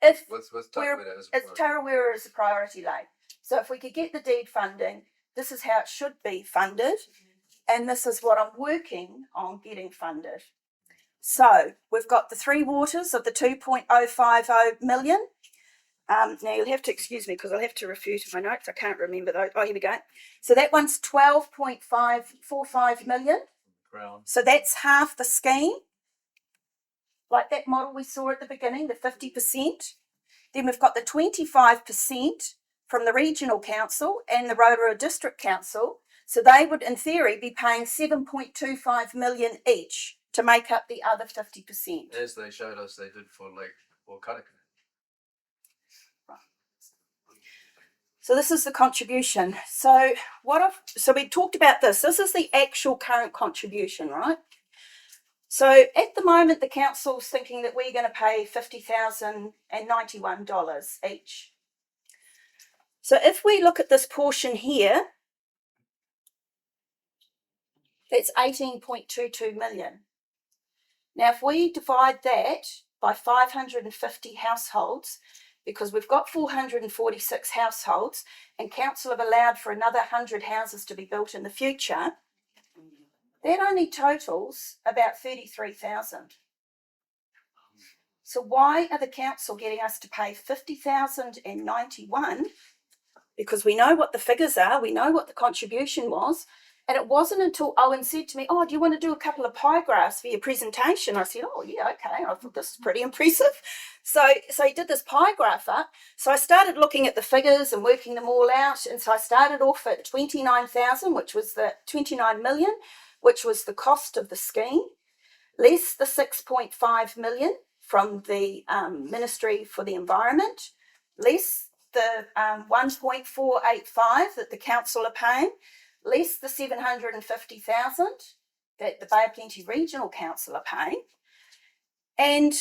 If With we're, Tarawera as a it's priority. Tarawera as a priority lane. So if we could get the deed funding, this is how it should be funded. And this is what I'm working on getting funded. So we've got the Three Waters of the 2.050 million. Now you'll have to excuse me because I'll have to refer to my notes. I can't remember those. Oh, here we go. So that one's 12.545 million. Crown. So that's half the scheme. Like that model we saw at the beginning, the 50%. Then we've got the 25% from the Regional Council and the Rotorua District Council. So they would, in theory, be paying 7.25 million each to make up the other 50%. As they showed us they did for Lake Okareka. So this is the contribution. So we talked about this. This is the actual current contribution, right? So at the moment, the council's thinking that we're going to pay $50,091 each. So if we look at this portion here, that's 18.22 million. Now, if we divide that by 550 households, because we've got 446 households and council have allowed for another 100 houses to be built in the future, that only totals about 33,000. So why are the council getting us to pay 50,091? Because we know what the figures are, we know what the contribution was, and it wasn't until Owen said to me, "Oh, do you want to do a couple of pie graphs for your presentation?" I said, "Oh yeah, okay." I thought this is pretty impressive. So he did this pie graph up. So I started looking at the figures and working them all out, and so I started off at 29,000, which was the 29 million, which was the cost of the scheme, less the 6.5 million from the Ministry for the Environment, less the 1.485 that the council are paying, less the 750,000 that the Bay of Plenty Regional Council are paying, and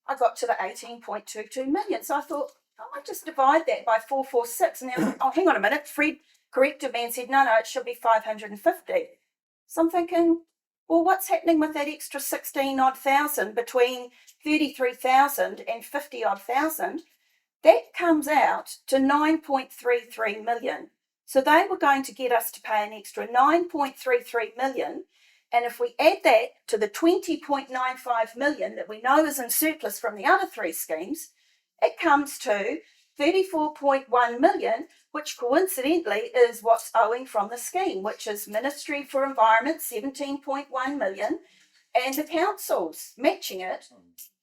I got to the 18.22 million. So I thought, I might just divide that by 446. And then, oh, hang on a minute. Fred corrected me and said, no, it should be 550. So I'm thinking, well, what's happening with that extra 16 odd thousand between 33,000 and 50 odd thousand? That comes out to 9.33 million. So they were going to get us to pay an extra 9.33 million. And if we add that to the 20.95 million that we know is in surplus from the other three schemes, it comes to 34.1 million, which coincidentally is what's owing from the scheme, which is Ministry for Environment, 17.1 million, and the councils matching it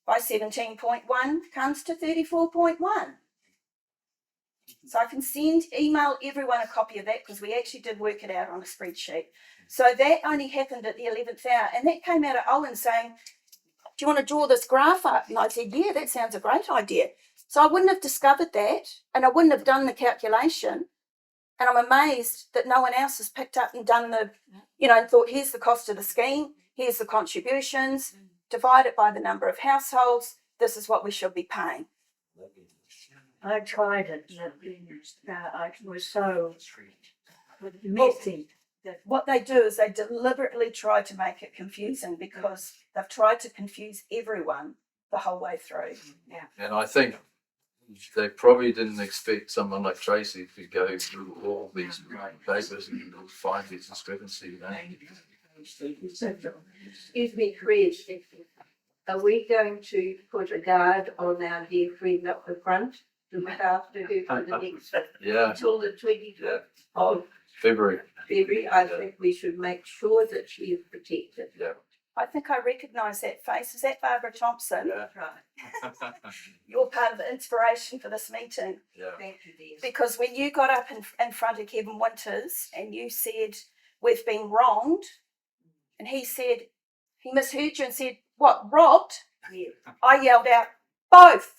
by 17.1 comes to 34.1. So I can email everyone a copy of that because we actually did work it out on a spreadsheet. So that only happened at the 11th hour, and that came out of Owen saying, do you want to draw this graph up? And I said, yeah, that sounds a great idea. So I wouldn't have discovered that, and I wouldn't have done the calculation. And I'm amazed that no one else has picked up and done the, and thought, here's the cost of the scheme, here's the contributions, divide it by the number of households, this is what we should be paying. I tried it, but it was so messy. What they do is they deliberately try to make it confusing because they've tried to confuse everyone the whole way through. Yeah. And I think they probably didn't expect someone like Tracey to go through all these papers and find these discrepancies. Excuse me, Fred, are we going to put a guard on our dear friend up the front to look after her for the next, Yeah, until the 25th of February. February? I think we should make sure that she is protected. Yeah. I think I recognise that face. Is that Barbara Thompson? Yeah. Right. You're part of the inspiration for this meeting. Yeah. Thank you, dear. Because when you got up in front of Kevin Winters and you said, we've been wronged, and he said, he misheard you and said, what, robbed? Yeah. I yelled out, Both.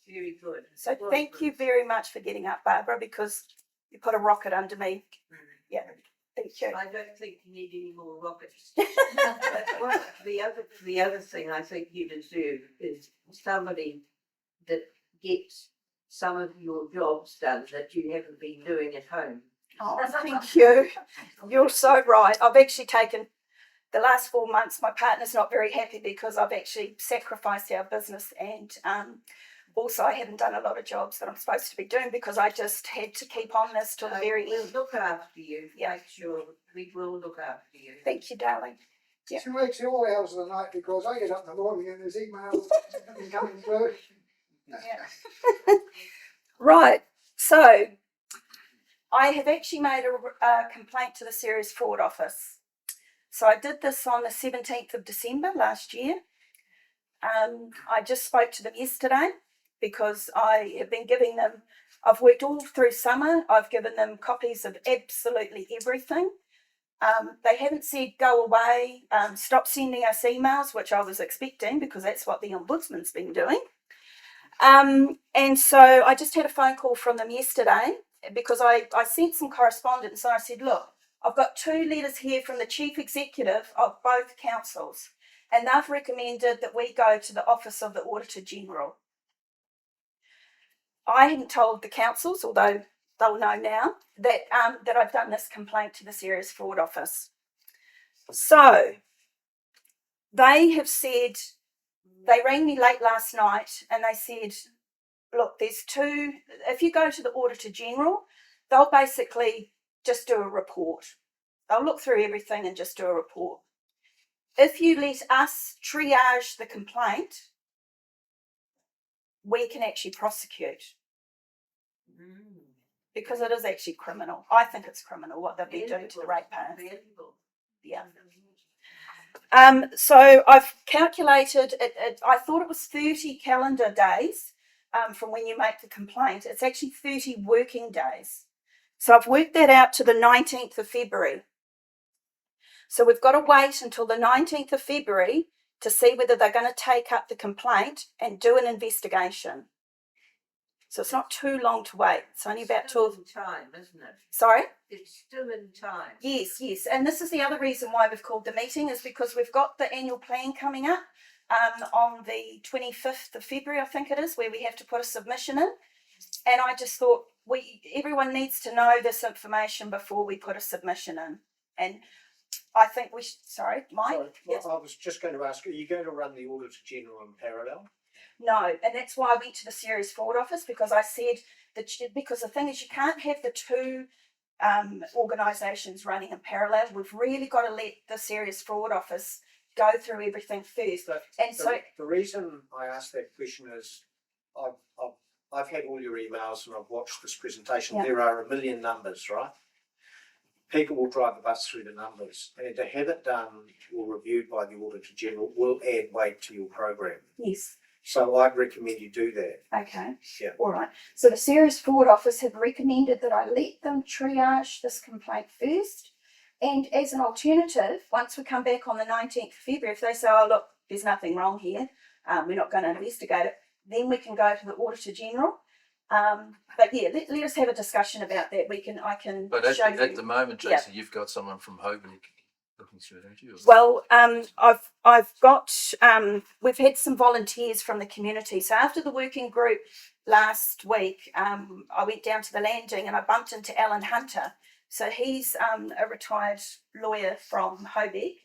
Very good. So thank you very much for getting up, Barbara, because you put a rocket under me. Yeah, thank you. I don't think you need any more rockets. Well, the other thing I think you deserve is somebody that gets some of your jobs done that you haven't been doing at home. Oh, thank you. You're so right. I've actually taken the last 4 months. My partner's not very happy because I've actually sacrificed our business, and also I haven't done a lot of jobs that I'm supposed to be doing because I just had to keep on this till the very We'll end. look after you. Yeah. Make sure we will look after you. Thank you, darling. Yeah. She wakes me all hours of the night because I get up in the morning and there's emails coming through. Yeah. Right. So I have actually made a complaint to the Serious Fraud Office. So I did this on the 17th of December last year. I just spoke to them yesterday because I have been giving them, I've worked all through summer. I've given them copies of absolutely everything. They haven't said go away, stop sending us emails, which I was expecting because that's what the Ombudsman's been doing. And so I just had a phone call from them yesterday because I sent some correspondence and I said, look, I've got 2 letters here from the Chief Executive of both councils, and they've recommended that we go to the Office of the Auditor General. I hadn't told the councils, although they'll know now, that I've done this complaint to the Serious Fraud Office. So they have said, they rang me late last night and they said, look, there's 2, if you go to the Auditor General, they'll basically just do a report. They'll look through everything and just do a report. If you let us triage the complaint, we can actually prosecute. Because it is actually criminal. I think it's criminal what they've been doing to the ratepayers. Yeah. So I've calculated it, I thought it was 30 calendar days from when you make the complaint. It's actually 30 working days. So I've worked that out to the 19th of February. So we've got to wait until the 19th of February to see whether they're going to take up the complaint and do an investigation. So it's not too long to wait. It's only about 12 time, isn't it? Sorry? It's still in time. Yes. And this is the other reason why we've called the meeting, is because we've got the annual plan coming up on the 25th of February, I think it is, where we have to put a submission in. And I just thought everyone needs to know this information before we put a submission in. And I think we should, sorry, Mike? Sorry, Yes. I was just going to ask, are you going to run the Auditor General in parallel? No, and that's why I went to the Serious Fraud Office, because I said that because the thing is, you can't have the 2 organisations running in parallel. We've really got to let the Serious Fraud Office go through everything first. The reason I asked that question is I've had all your emails and I've watched this presentation. Yeah. There are a million numbers, right? People will drive the bus through the numbers, and to have it done or reviewed by the Auditor General will add weight to your program. Yes. So I'd recommend you do that. Okay. Yeah. All right. So the Serious Fraud Office have recommended that I let them triage this complaint first. And as an alternative, once we come back on the 19th of February, if they say, oh, look, there's nothing wrong here, we're not going to investigate it, then we can go to the Auditor General. But yeah, let us have a discussion about that. I can But show you. at the moment, Tracy, you've got someone from Hogan looking through it, haven't you? Well, I've got we've had some volunteers from the community. So after the working group last week, I went down to the landing and I bumped into Alan Hunter. So he's a retired lawyer from Hobeck,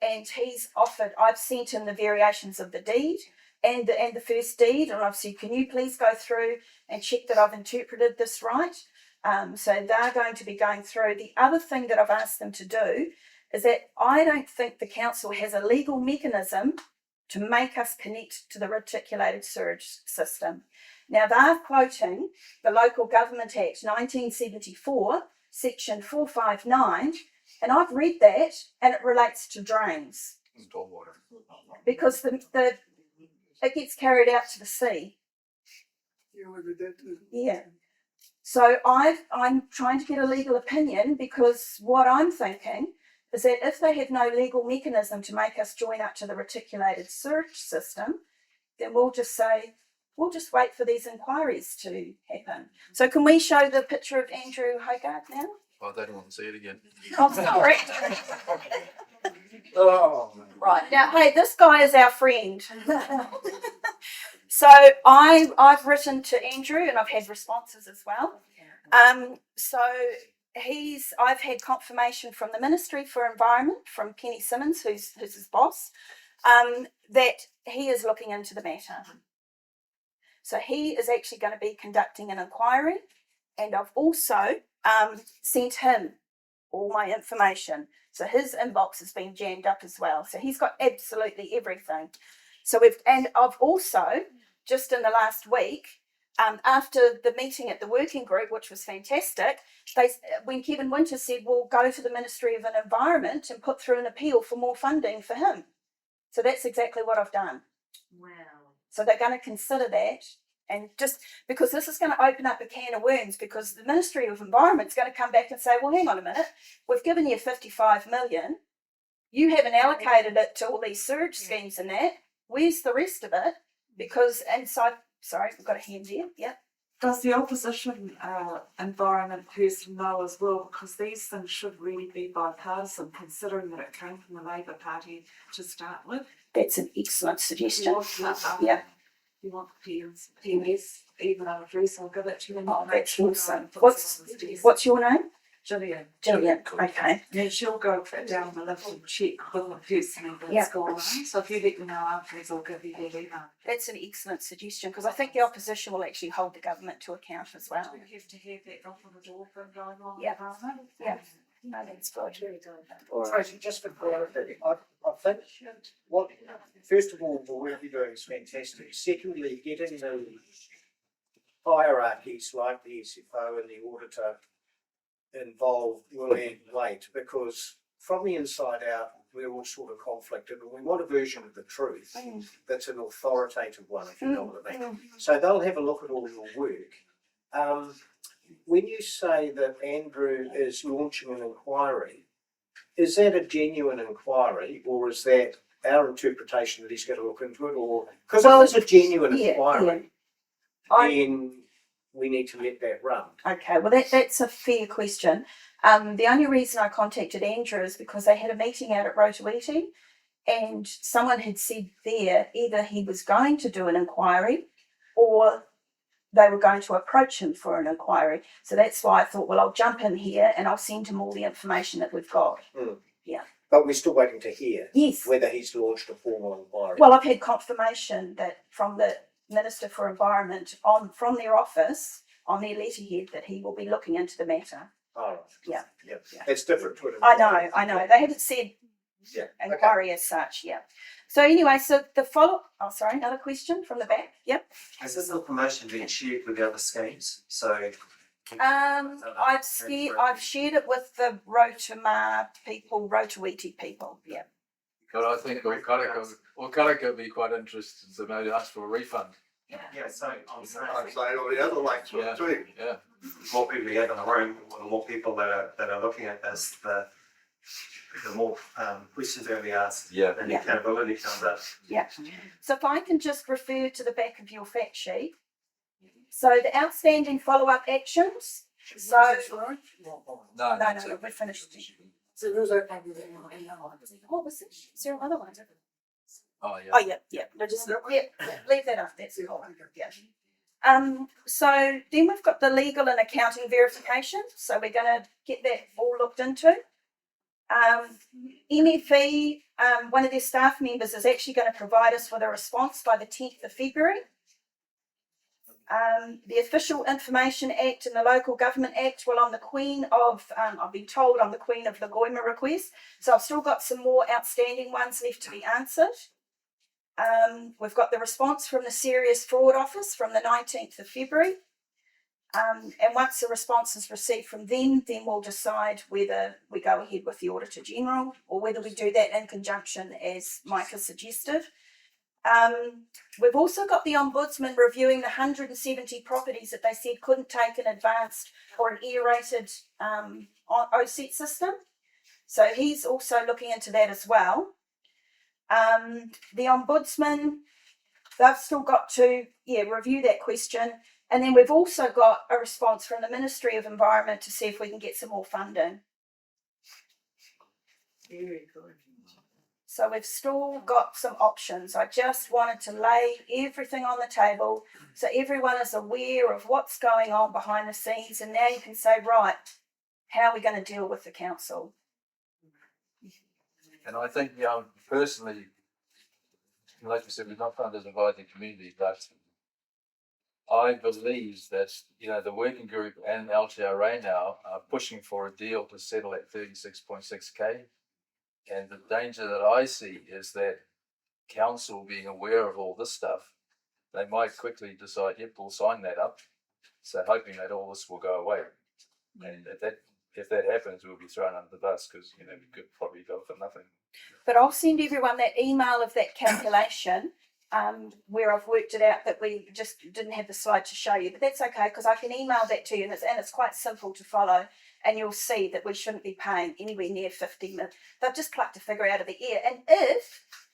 and he's offered. I've sent him the variations of the deed and the first deed, and I've said, can you please go through and check that I've interpreted this right? So they're going to be going through. The other thing that I've asked them to do is that I don't think the council has a legal mechanism to make us connect to the reticulated sewage system. Now they're quoting the Local Government Act 1974, section 459, and I've read that and it relates to drains. Stormwater. Because it gets carried out to the sea. You would do that too. Yeah. So I'm trying to get a legal opinion, because what I'm thinking is that if they have no legal mechanism to make us join up to the reticulated sewage system, then we'll just say, we'll just wait for these inquiries to happen. So can we show the picture of Andrew Hogarth now? Oh, they don't want to see it again. Oh, sorry. Oh, Right, now, hey, this guy is our friend. So I've written to Andrew and I've had responses as well. So I've had confirmation from the Ministry for Environment, from Penny Simmons, who's his boss, that he is looking into the matter. So he is actually going to be conducting an inquiry, and I've also sent him all my information. So his inbox has been jammed up as well. So he's got absolutely everything. So I've also, just in the last week, after the meeting at the working group, which was fantastic, when Kevin Winter said, we'll go to the Ministry of Environment and put through an appeal for more funding for him. So that's exactly what I've done. Wow. So they're going to consider that, and just because this is going to open up a can of worms, because the Ministry of Environment is going to come back and say, well, hang on a minute, we've given you 55 million, you haven't allocated it to all these sewage schemes and that, where's the rest of it? Because, and so, sorry, we've got a hand here, yeah. Does the opposition environment person know as well? Because these things should really be bipartisan, considering that it came from the Labour Party to start with. That's an excellent suggestion. Yeah. You want PMS, even though I'll give it to them. Oh, that's awesome. What's your name? Gillian. Gillian, okay. Yeah, she'll go down the list and check with the person that's gone on. So if you let me know afterwards, I'll give you their email. That's an excellent suggestion, because I think the opposition will actually hold the government to account as well. Do you have to have that off of the door for going on? Yeah. Yeah. No, that's good. all right, so just for clarity, I think what, first of all, the work you're doing is fantastic. Secondly, getting the hierarchies like the SFO and the auditor involved will end late, because from the inside out, we're all sort of conflicted, and we want a version of the truth that's an authoritative one, if you know what I mean. So they'll have a look at all your work. When you say that Andrew is launching an inquiry, is that a genuine inquiry, or is that our interpretation that he's going to look into it? Or because if it's a genuine inquiry, then we need to let that run. Okay, well that's a fair question. The only reason I contacted Andrew is because they had a meeting out at Rotoiti, and someone had said there either he was going to do an inquiry or they were going to approach him for an inquiry. So that's why I thought, well, I'll jump in here and I'll send him all the information that we've got. Yeah. But we're still waiting to hear Yes. whether he's launched a formal inquiry. Well, I've had confirmation that from the Minister for Environment from their office on their letterhead that he will be looking into the matter. All right. Yeah. Yeah. It's different to it. I know. They haven't said Yeah. inquiry as such, yeah. So anyway, so the sorry, another question from the back. Yep. Has this information been shared with the other schemes? So I've shared it with the Rotoma people, Rotoiti people, yeah. But I think Okareka would be quite interested to maybe ask for a refund. yeah, so I'm saying I'd say all the other lakes Yeah. too. Yeah. the more people you have in the room, the more people that are looking at this, the more questions are going to be asked, Yeah. and the accountability comes up. Yeah. So if I can just refer to the back of your fact sheet. So the outstanding follow-up actions. So No, no, we're finished. So who's that? What was it? Is there another one? Oh yeah. Oh yeah. No, just leave that up. That's cool. Yeah. So then we've got the legal and accounting verification. So we're going to get that all looked into. MFE, one of their staff members is actually going to provide us with a response by the 10th of February. The Official Information Act and the Local Government Act, well, I'm the queen of, I've been told I'm the queen of the Goima request. So I've still got some more outstanding ones left to be answered. We've got the response from the Serious Fraud Office from the 19th of February. And once the response is received from them, then we'll decide whether we go ahead with the Auditor General or whether we do that in conjunction as Micah suggested. We've also got the Ombudsman reviewing the 170 properties that they said couldn't take an advanced or an aerated OSET system. So he's also looking into that as well. The Ombudsman they've still got to, review that question. And then we've also got a response from the Ministry of Environment to see if we can get some more funding. Very good. So we've still got some options. I just wanted to lay everything on the table so everyone is aware of what's going on behind the scenes. And now you can say, right, how are we going to deal with the council? And I think, personally, like you said, we're not funded by the community, but I believe that, the working group and LTRA now are pushing for a deal to settle at 36.6K. And the danger that I see is that council being aware of all this stuff, they might quickly decide, yep, we'll sign that up. So hoping that all this will go away. And if that happens, we'll be thrown under the bus because, we could probably go for nothing. But I'll send everyone that email of that calculation where I've worked it out, that we just didn't have the slide to show you. But that's okay because I can email that to you and it's quite simple to follow. And you'll see that we shouldn't be paying anywhere near 50 million. They've just plucked a figure out of the air. And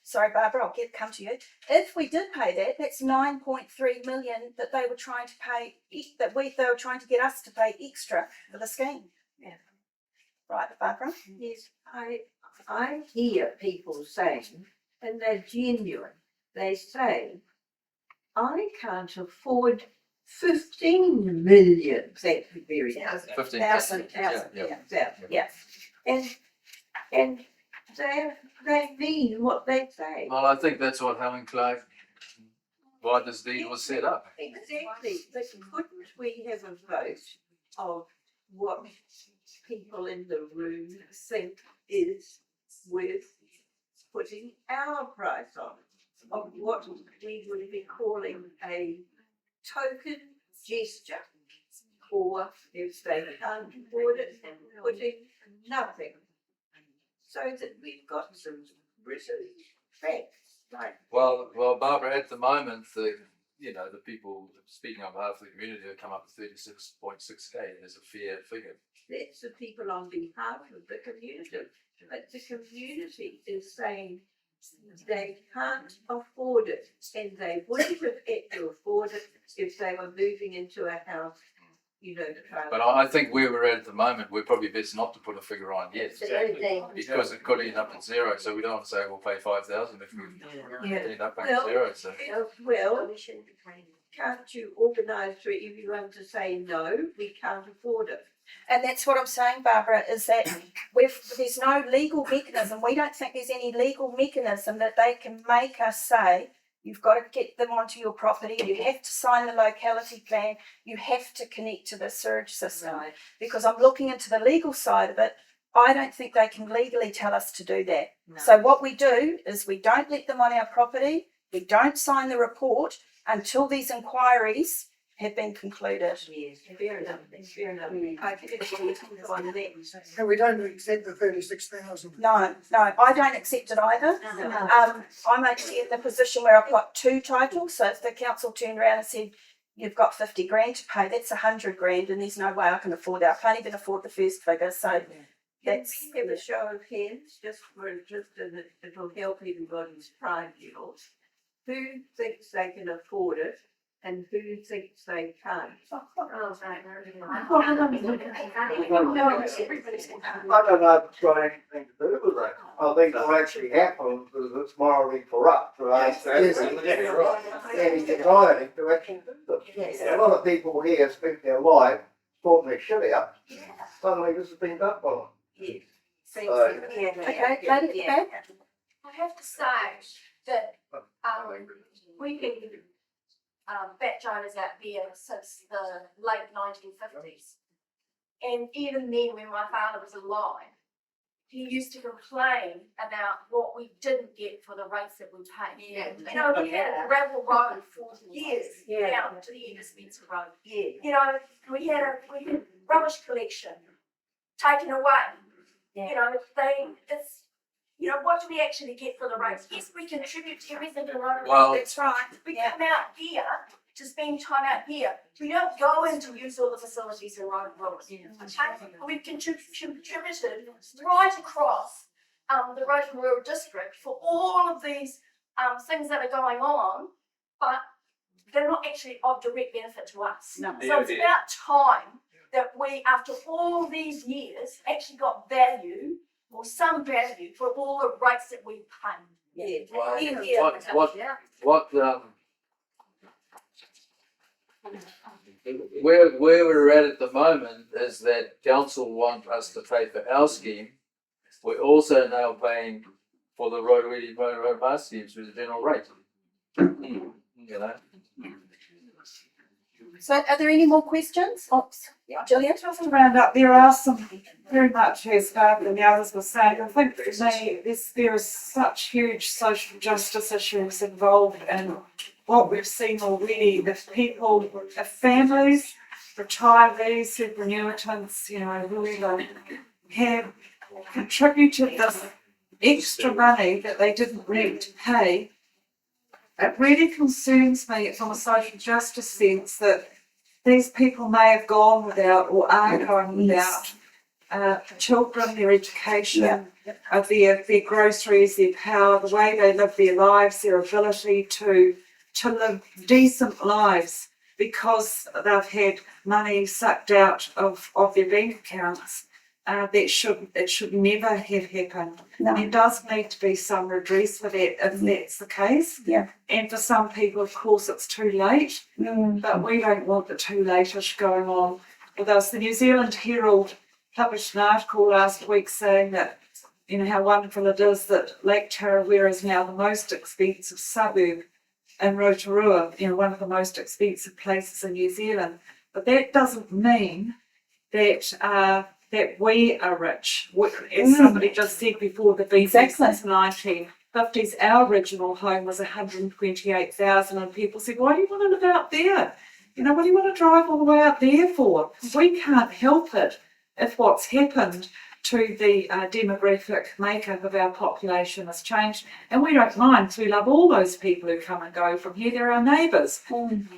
sorry, Barbara, I'll come to you. If we did pay that, that's 9.3 million that they were trying to pay, they were trying to get us to pay extra for the scheme. Yeah. Right, Barbara? Yes, I hear people saying, and they're genuine, they say, I can't afford 15 million. Thank you very much. 15,000. Yeah. And they mean what they say. Well, I think that's what Helen Clark, why this deal was set up. Exactly, but couldn't we have a vote of what people in the room think is worth putting our price on, of what we would be calling a token gesture, or if they can't afford it, putting nothing, so that we've got some written facts. Like, Well, Barbara, at the moment, the people speaking on behalf of the community have come up with 36.6K as a fair figure. that's the people on behalf of the community, but the community is saying they can't afford it, and they wouldn't have had to afford it if they were moving into a house, the trailer. But I think where we're at the moment, we're probably best not to put a figure on yet. Absolutely. Because it could end up at zero, so we don't want to say we'll pay 5,000 if we end up paying Well, zero. So Well, can't you organise for everyone to say no, we can't afford it? And that's what I'm saying, Barbara, is that there's no legal mechanism. We don't think there's any legal mechanism that they can make us say, you've got to get them onto your property, you have to sign the locality plan, you have to connect to the sewage system. Right. Because I'm looking into the legal side of it, I don't think they can legally tell us to do that. No. So what we do is we don't let them on our property, we don't sign the report until these inquiries have been concluded. Yes, fair enough, fair enough. I think it's on the next. And we don't accept the 36,000. No, I don't accept it either. I'm actually in the position where I've got two titles. So if the council turned around and said, you've got 50 grand to pay, that's 100 grand, and there's no way I can afford that. I can't even afford the first figure. So that's. Can we have a show of hands, it'll help everybody's pride deals. Who thinks they can afford it and who thinks they can't? I don't know if it's got anything to do with that. I think what actually happens is it's morally corrupt for us to any society to actually do this. A lot of people here spend their life sorting their shit out. Suddenly this has been done for them. Yes. Okay, lady, back. I have to say that we've been batch owners out there since the late 1950s. And even then, when my father was alive, he used to complain about what we didn't get for the rates that we paid. Yeah. We had a gravel road for years down to the end of Spencer Road. Yeah. We had rubbish collection taken away. What do we actually get for the rates? Yes, we contribute to everything in the road. Well, That's right. We come out here to spend time out here. We don't go in to use all the facilities in Rotorua. We've contributed right across the Rotorua District for all of these things that are going on but they're not actually of direct benefit to us. No. So it's about time that we, after all these years, actually got value or some value for all the rates that we pay. Well, Yeah. what where we're at the moment is that council want us to pay for our scheme. We're also now paying for the Rotoiti road bus schemes with the general rate. You know, So are there any more questions? Oh, Julia? Just to round up, there are some very much, as Barbara and the others were saying, I think there is such huge social justice issues involved in what we've seen already. If people, if families, retirees, superannuitants, whoever have contributed this extra money that they didn't need to pay, it really concerns me from a social justice sense that these people may have gone without or are going without children, their education, their groceries, their power, the way they live their lives, their ability to live decent lives because they've had money sucked out of their bank accounts. It should never have happened. No. There does need to be some redress for that if that's the case. Yeah. And for some people, of course, it's too late. But we don't want the too late-ish going on with us. The New Zealand Herald published an article last week saying that, how wonderful it is that Lake Tarawera is now the most expensive suburb in Rotorua, one of the most expensive places in New Zealand. But that doesn't mean that we are rich. As somebody just said before, the been since 1950s. Our original home was 128,000, and people said, "Why do you want to live out there? What do you want to drive all the way out there for?" We can't help it if what's happened to the demographic makeup of our population has changed, and we don't mind because we love all those people who come and go from here. They're our neighbours.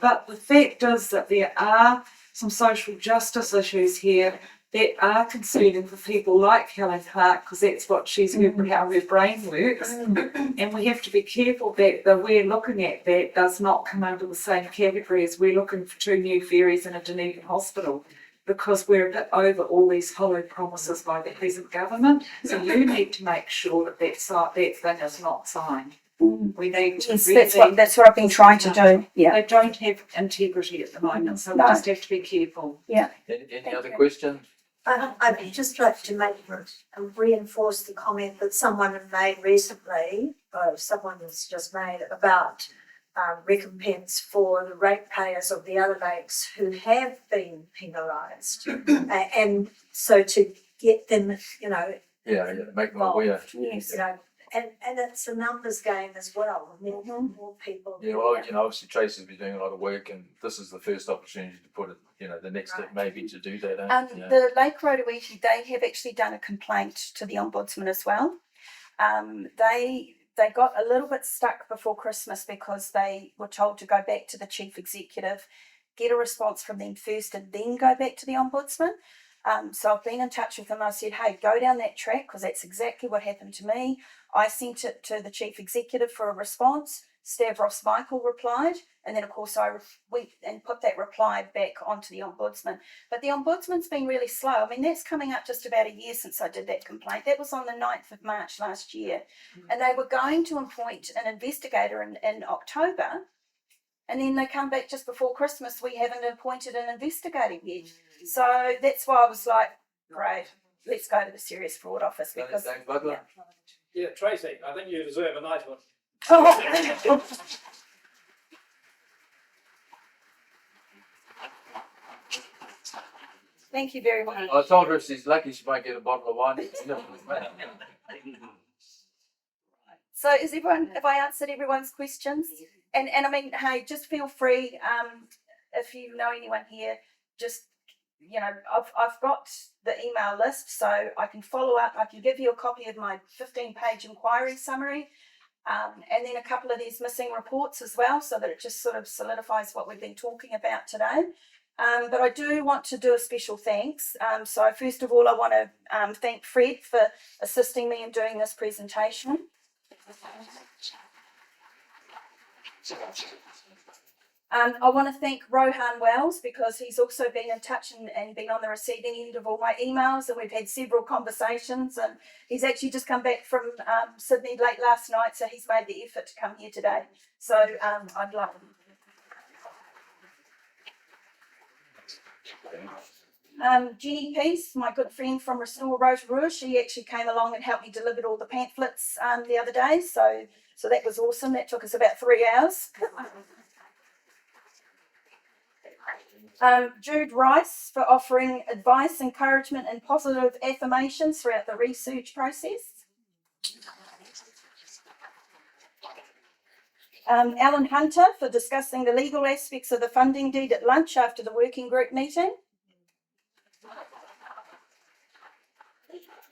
But the fact is that there are some social justice issues here that are concerning for people like Helen Clark, because that's what how her brain works. And we have to be careful that the we're looking at that does not come under the same category as we're looking for 2 new ferries in a Dunedin hospital, because we're a bit over all these hollow promises by the present government. So you need to make sure that that thing is not signed. We need to That's what I've been trying to do. Yeah. They don't have integrity at the moment, so we just have to be careful. any other questions? I'd just like to reinforce the comment that someone had made recently, or someone has just made about recompense for the ratepayers of the other lakes who have been penalised. And so to get them, Make them aware. Yes. and it's a numbers game as well. More people. Yeah, well, obviously Tracey's been doing a lot of work, and this is the first opportunity to put it. The next step maybe to do that. The Lake Rotoiti, they have actually done a complaint to the Ombudsman as well. They got a little bit stuck before Christmas because they were told to go back to the chief executive, get a response from them first, and then go back to the Ombudsman. So I've been in touch with them. I said, hey, go down that track, because that's exactly what happened to me. I sent it to the chief executive for a response. Stavros Michael replied, and then of course I went and put that reply back onto the Ombudsman. But the Ombudsman's been really slow. I mean, that's coming up just about a year since I did that complaint. That was on the 9th of March last year. And they were going to appoint an investigator in October, and then they come back just before Christmas. We haven't appointed an investigator yet. So that's why I was like, great, let's go to the Serious Fraud Office. Because Yeah, Tracey, I think you deserve a nice one. Oh. Thank you very much. I told her if she's lucky, she might get a bottle of wine. So have I answered everyone's questions? And I mean, hey, just feel free, if you know anyone here, just, I've got the email list, so I can follow up. I can give you a copy of my 15-page inquiry summary, and then a couple of these missing reports as well, so that it just sort of solidifies what we've been talking about today. But I do want to do a special thanks. So first of all, I want to thank Fred for assisting me in doing this presentation. I want to thank Rohan Wells because he's also been in touch and been on the receiving end of all my emails, and we've had several conversations, and he's actually just come back from Sydney late last night, so he's made the effort to come here today. So I'd like Jenny Peace, my good friend from Restore Rotorua, she actually came along and helped me deliver all the pamphlets the other day, so that was awesome. That took us about 3 hours. Jude Rice for offering advice, encouragement and positive affirmations throughout the research process. Alan Hunter for discussing the legal aspects of the funding deed at lunch after the working group meeting.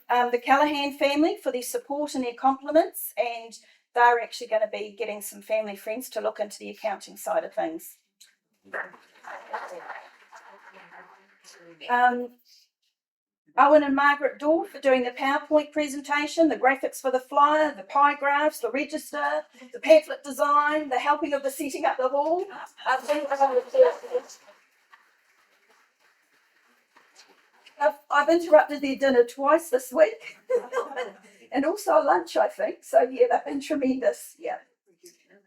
The Callaghan family for their support and their compliments, and they're actually going to be getting some family friends to look into the accounting side of things. Owen and Margaret Dorr for doing the PowerPoint presentation, the graphics for the flyer, the pie graphs, the register, the pamphlet design, the helping of the setting up the hall. I've interrupted their dinner twice this week and also lunch, I think. So yeah, they've been tremendous. Yeah.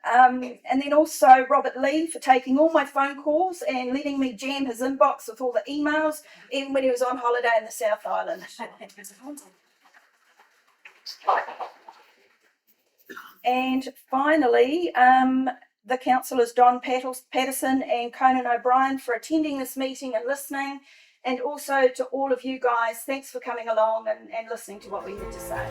And then also Robert Lee for taking all my phone calls and letting me jam his inbox with all the emails, even when he was on holiday in the South Island. And finally, the councillors Don Patterson and Conan O'Brien for attending this meeting and listening, and also to all of you guys, thanks for coming along and listening to what we had to say.